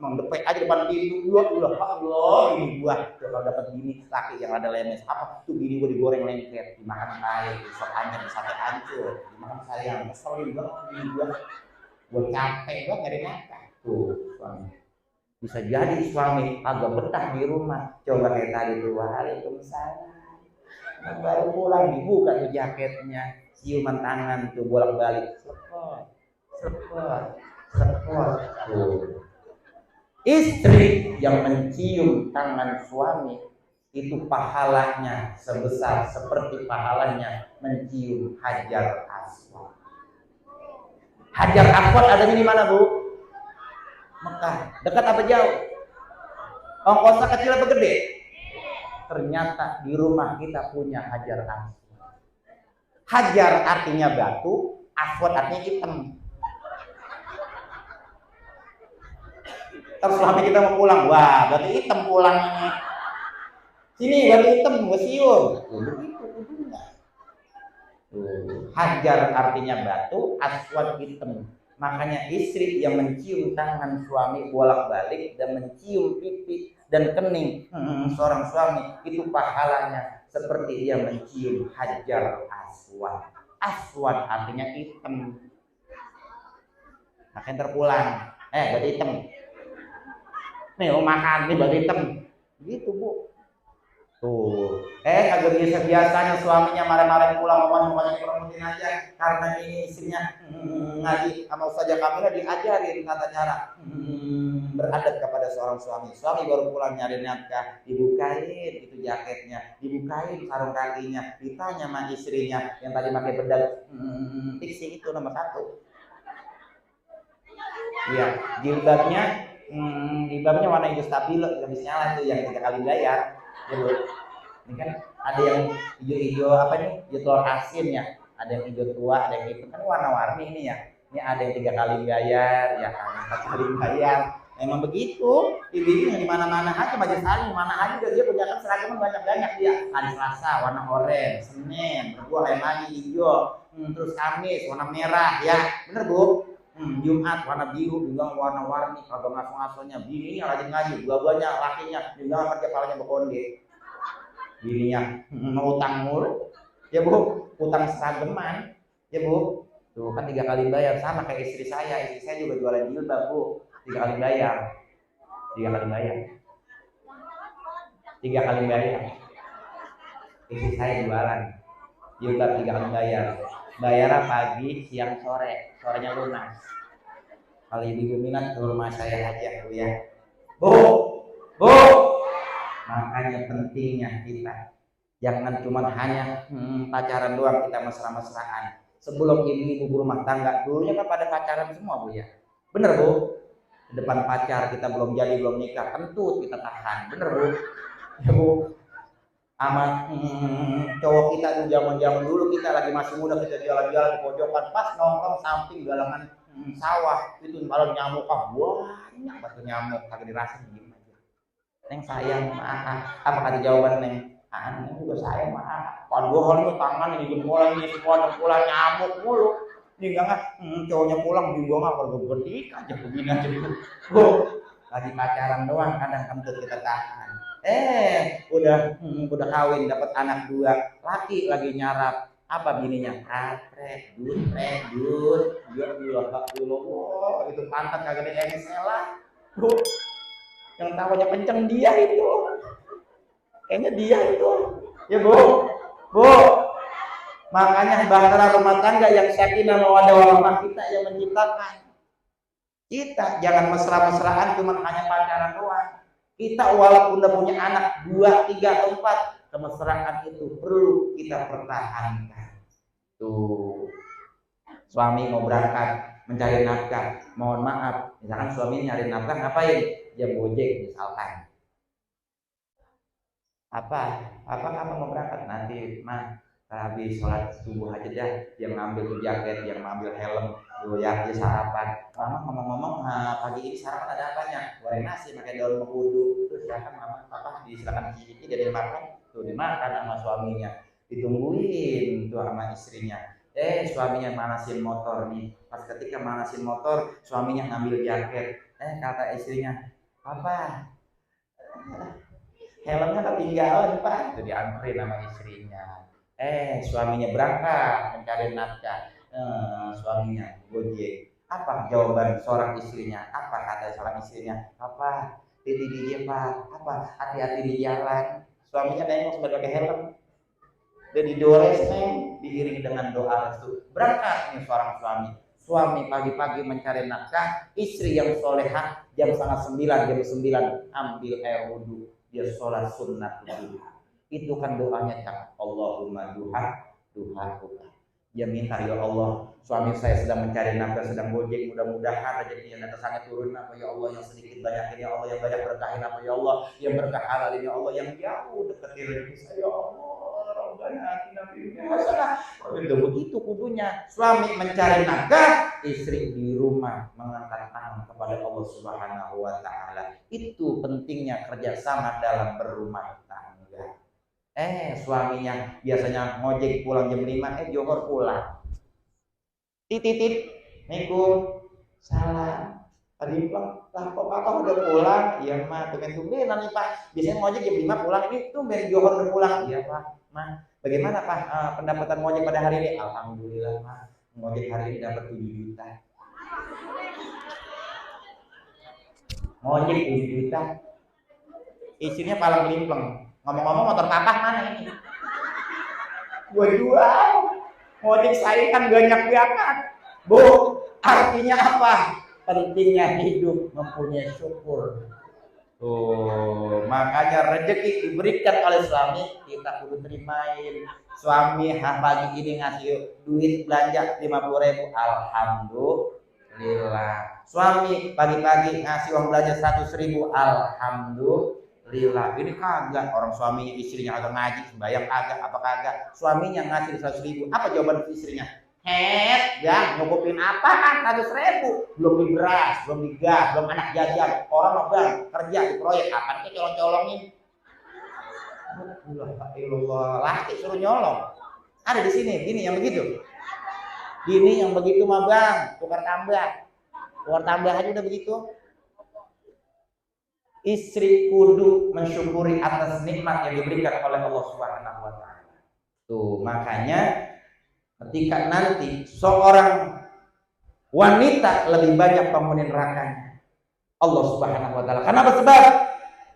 emang depek aja depan pintu, Allah, ini gue kalau dapat bini laki yang ada lemes, apa tuh bini gue digoreng lengket, dimakan air, disok anyar, disate hancur, dimakan sayang, ngeselin banget bini gue capek banget dari nafkah. Tuh suami bisa jadi suami agak betah di rumah, coba kayak tadi tuh, waalaikumsalam, baru pulang dibuka tuh jaketnya, ciuman tangan tuh bolak-balik, sepot. Tuh istri yang mencium tangan suami itu pahalanya sebesar seperti pahalanya mencium hajar aswad. Hajar aswad adanya di mana bu? Mekah. Dekat apa jauh? Ongkosnya kecil apa gede? Ternyata di rumah kita punya hajar aswad. Hajar artinya batu, aswad artinya hitam. Terus suami kita mau pulang, wah berarti hitam pulangnya. Sini berarti hitam, gue siul. Begitu kudunya. Hajar artinya batu, aswad hitam. Makanya istri yang mencium tangan suami bolak-balik dan mencium pipi dan kening seorang suami, itu pahalanya seperti dia mencium hajar aswad. Aswad artinya hitam. Makanya terpulang, baju hitam. Nih mau makan nih baju hitam. Gitu bu. Tuh, kagak biasanya suaminya marah-marah pulang ngomong-ngomongnya promotin aja karena ini istrinya ngaji sama Ustazah Kamila diajarin tata cara beradab kepada seorang suami. Suami baru pulang nyari nafkah, dibukain itu jaketnya, dibukain sarung kakinya, ditanya sama istrinya yang tadi pakai bedak, fixing itu nomor 1. Iya, jilbabnya warna hijau stabil, habis nyala tuh yang 3 kali bayar. Ini kan ada yang hijau-hijau apa nih, hijau telur asin ya, ada yang hijau tua, ada yang hitam, kan warna-warni ini ya. Ini ada yang 3 kali bayar, ya kan 4 kali bayar. Emang begitu, ibu-ibu di mana-mana aja, majelis taklim mana aja dia punya seragam banyak-banyak dia. Hari Selasa warna oranye, Senin berdua kayak lagi hijau, terus Kamis warna merah ya, bener bu. Jumat warna biru, juga warna-warni, kalau ngasuh-ngasuhnya, bininya rajin ngaji, dua-duanya lakinya, juga kerja kepalanya berkonde. Bininya mau utang mulu, ya bu, utang serageman, ya bu. Tuh kan 3 kali bayar, sama kayak istri saya juga jualan jilbab bu, 3 kali bayar, 3 kali bayar, 3 kali bayar. Istri saya jualan jilbab 3 kali bayar. Bayarnya pagi, siang, sore, sorenya lunas. Kalau ibu minat ke rumah saya aja bu ya. Bu, makanya pentingnya kita jangan cuma hanya pacaran doang, kita mesra-mesraan. Sebelum ibu berumah tangga, dulunya kan pada pacaran semua bu ya. Bener bu? Di depan pacar kita belum jadi, belum nikah, kentut kita tahan. Bener bu? Ya bu? Sama cowok kita tuh zaman dulu kita lagi masih muda, kita jalan-jalan di pojokan, pas nongkrong samping galangan sawah itu malah nyamuk banyak batu nyamuk, kagak dirasa diem aja. Neng sayang apa kata jawaban neng? Neng juga sayang Waduh ini tangan ini jempol ini semua jempolan nyamuk mulu. Ini enggak cowoknya pulang juga nggak bergedik aja begini aja bu. Lagi pacaran doang kadang kentut kita tahan. Udah kawin dapat anak 2, laki lagi nyarap apa bininya katrek dud ya Allah itu pantat kagak ada engsel lah bu, yang tawanya kenceng dia itu kayaknya dia itu ya bu. Makanya bahtera rumah tangga yang sakinah mawaddah warahmah kita yang menciptakan. Kita jangan mesra-mesraan cuma hanya pacaran doang. Kita walaupun udah punya anak 2, 3, atau 4, kemesraan itu perlu kita pertahankan. Tuh, suami mau berangkat mencari nafkah, mohon maaf, misalkan suami nyari nafkah ngapain? Dia gojek misalkan. Apa mau berangkat nanti mah habis sholat subuh aja dah, dia ngambil tuh jaket, dia ngambil helm, doyak dia sarapan. Mama ngomong-ngomong pagi ini sarapan ada apanya? Goreng nasi pakai daun mengkudu. Terus silakan mama, papa disilakan cicip dia dimakan, tuh dimakan sama suaminya. Ditungguin tuh sama istrinya. Suaminya manasin motor nih. Pas ketika manasin motor, suaminya ngambil jaket. Kata istrinya, papa helmnya ketinggalan pak. Itu dianterin sama istrinya. Suaminya berangkat mencari nafkah, suaminya gojek. Apa jawaban seorang istrinya? Apa kata seorang istrinya? Apa? Hati-hati dia pak. Apa? Hati-hati di jalan. Suaminya nengok sebagai helm. Dan didores neng, diiringi dengan doa restu. Berangkat nih seorang suami. Suami pagi-pagi mencari nafkah, istri yang solehah jam 8:30, jam 9 ambil air wudhu, dia sholat sunnat duha. Itu kan doanya cak Allahumma duha. Dia minta ya Allah, suami saya sedang mencari nafkah, sedang gojek, mudah-mudahan rezekinya nanti sangat turun apa ya Allah, yang sedikit banyak ini ya Allah, yang banyak berkahin apa ya Allah, yang berkah halal ini ya Allah, yang jauh deketin rezeki saya ya Allah. Begitu kudunya suami mencari nafkah, istri di rumah mengangkat tangan kepada Allah Subhanahu wa taala. Itu pentingnya kerjasama dalam berumah tangga. Suaminya biasanya ngojek pulang jam 5, Johor pulang. Titit, Assalamualaikum, salam. Tadi pulang, lah kok Papa udah pulang? Iya mah, tumben-tumbenan nih Pak. Biasanya ngojek jam 5 pulang, ini tumben Johor udah pulang. Iya Pak, mah. Bagaimana Pak pendapatan ngojek pada hari ini? Alhamdulillah Pak, ngojek hari ini dapat 7 juta. Ngojek 7 juta. Istrinya palang limpleng. Ngomong-ngomong motor Papa mana ini? Gua jual. Ngojek saya kan banyak banget. Bu, artinya apa? Pentingnya hidup mempunyai syukur. Tuh, makanya rezeki diberikan oleh suami, kita kudu terimain. Suami pagi ini ngasih duit belanja 50.000, alhamdulillah. Suami pagi-pagi ngasih uang belanja 100.000, alhamdulillah. Ini kagak, orang suaminya istrinya agak ngaji, sembahyang kagak, apa kagak. Suaminya ngasih 100.000, apa jawaban istrinya? Ya nyukupin apaan 100.000? Belum beli beras, belum beli gas, belum anak jajan. Orang mau bang kerja di proyek, apaan itu colong-colongin? Alhamdulillah, laki suruh nyolong. Ada di sini, bini yang begitu. Bini yang begitu mah bang, tukar tambah aja udah begitu. Istri kudu mensyukuri atas nikmat yang diberikan oleh Allah Subhanahu wa taala. Tuh, makanya ketika nanti seorang wanita lebih banyak penghuni nerakanya Allah Subhanahu wa taala. Kenapa? Sebab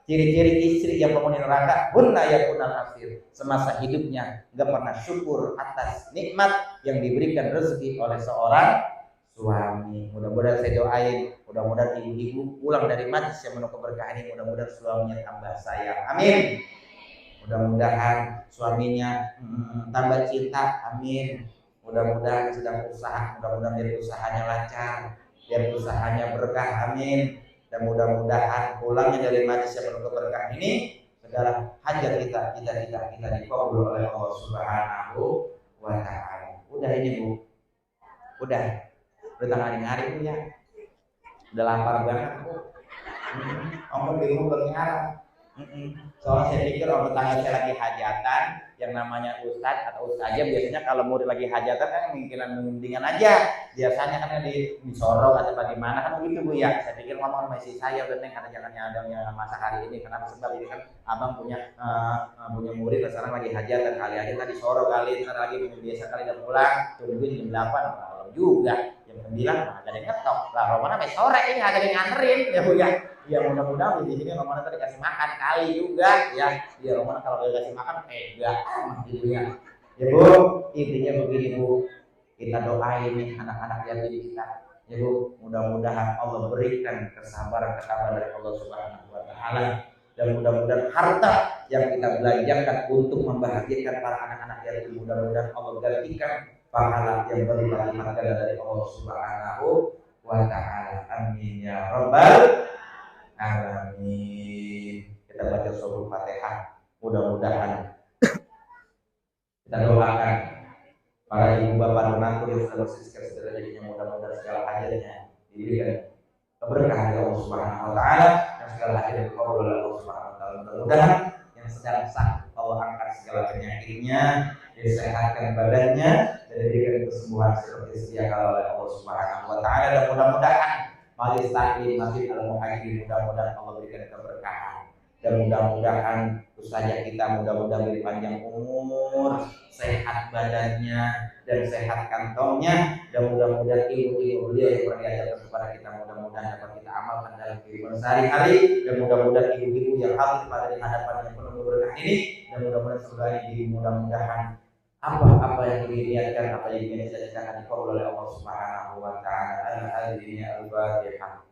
ciri-ciri istri yang penghuni neraka hunna yakunal asir. Semasa hidupnya enggak pernah syukur atas nikmat yang diberikan rezeki oleh seorang suami. Mudah-mudahan saya doain, mudah-mudahan ibu-ibu pulang dari majlis yang penuh keberkahan ini, mudah-mudahan suaminya tambah sayang. Amin. Mudah-mudahan suaminya tambah cinta. Amin. Mudah-mudahan sedang usaha, mudah-mudahan biar usahanya lancar, biar usahanya berkah. Amin. Dan mudah-mudahan pulangnya dari majlis yang penuh keberkahan ini segala hajat kita dikabul oleh Allah Subhanahu wa taala. Udah ini Bu. Udah tanggal hari Bu ya. Udah lapar banget Bu. Om di rumah belum ngarang. Soalnya saya pikir tetangga saya lagi hajatan, yang namanya ustadz atau ustazah biasanya kalau murid lagi hajatan kan mendingan aja. Biasanya kan di sorok atau bagaimana kan begitu Bu ya. Saya pikir ngomong sama istri saya udah neng, karena jangan ada yang masa hari ini. Kenapa? Sebab ini kan abang punya murid sekarang lagi hajatan, kali aja tadi sorok kali, ntar lagi biasa kali udah pulang, tungguin jam 8 malam juga, jam 9 ada yang ngetok lah. Romana sampai sore ini ada yang nganterin ya Bu ya. Ya mudah-mudahan di sini Romana tadi kasih makan kali juga ya. Ya Romana kalau udah kasih makan enggak gitu ya. Ya Bu, intinya begini Bu, kita doain nih anak-anak yatim kita. Ya Bu, mudah-mudahan Allah berikan kesabaran dari Allah Subhanahu wa taala, dan mudah-mudahan harta yang kita belanjakan untuk membahagiakan para anak-anak yatim, mudah-mudahan Allah gantikan pahala yang berlipat-lipat ganda dari Allah Subhanahu wa taala. Amin ya rabbal alamin. Kita baca surah Fatihah. Mudah-mudahan kita doakan para ibu bapak donatur yang sudah bersiskan segala jadinya, mudah-mudahan segala hajatnya diberikan keberkahan dari Allah Subhanahu wa taala, dan segala hajat dikabul oleh Allah Subhanahu wa taala. Mudah-mudahan yang sedang sakit Allah angkat segala penyakitnya, disehatkan badannya, dan diberikan kesembuhan seperti sedia kala oleh Allah Subhanahu wa taala. Dan mudah-mudahan majelis taklim Masjid Al-Muhajirin, mudah-mudahan Allah berikan keberkahan, dan mudah-mudahan ustazah kita mudah-mudahan lebih panjang umur, sehat badannya dan sehat kantongnya, dan mudah-mudahan ilmu-ilmu beliau yang pernah diajarkan kepada kita mudah-mudahan dapat kita amalkan dalam kehidupan sehari-hari, dan mudah-mudahan ibu-ibu yang hadir pada di hadapan yang penuh berkah ini, dan mudah-mudahan semoga ini mudah-mudahan apa yang diniatkan, apa yang dicita-citakan dikabul oleh Allah Subhanahu wa taala. Al-Fatihah.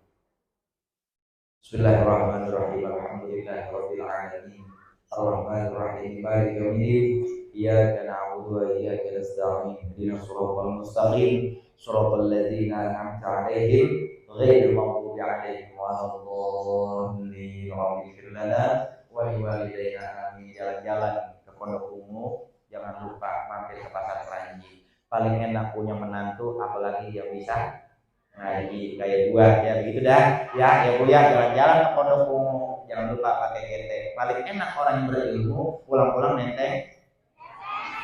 Bismillahirrahmanirrahim. Alhamdulillahirabbil alamin. Ar-Rahmanir-Rahim. Maliki yaumiddin. Iyyaka na'budu wa iyyaka nasta'in. Ihdinas siratal mustaqim. Shiratal ladzina an'amta 'alaihim ghairil maghdubi 'alaihim waladdallin. Ighfir lana wa liwalidayna. Amin. Jalan-jalan ke Pondok Ungu, jangan lupa mampir ke Pasar Keranji. Paling enak punya menantu, apalagi yang bisa ngaji kayak gua ya, begitu dah ya. Ya Bu ya, jalan-jalan ke Pondok Ungu. jangan lupa pakai ketek. Paling enak orang yang berilmu pulang-pulang nenteng.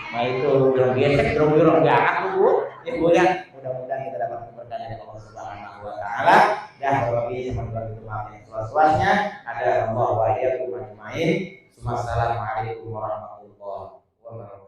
Nah itu bilang gesek, dorong jarak tuh Bu. Ya Bu ya. Mudah-mudahan kita dapat keberkahan dari Allah Subhanahu wa taala. Dan wabillahi taufiq wal hidayah. Seluas-luasnya ada Allah wa iyyakum ajmain. Wassalamualaikum warahmatullahi wabarakatuh.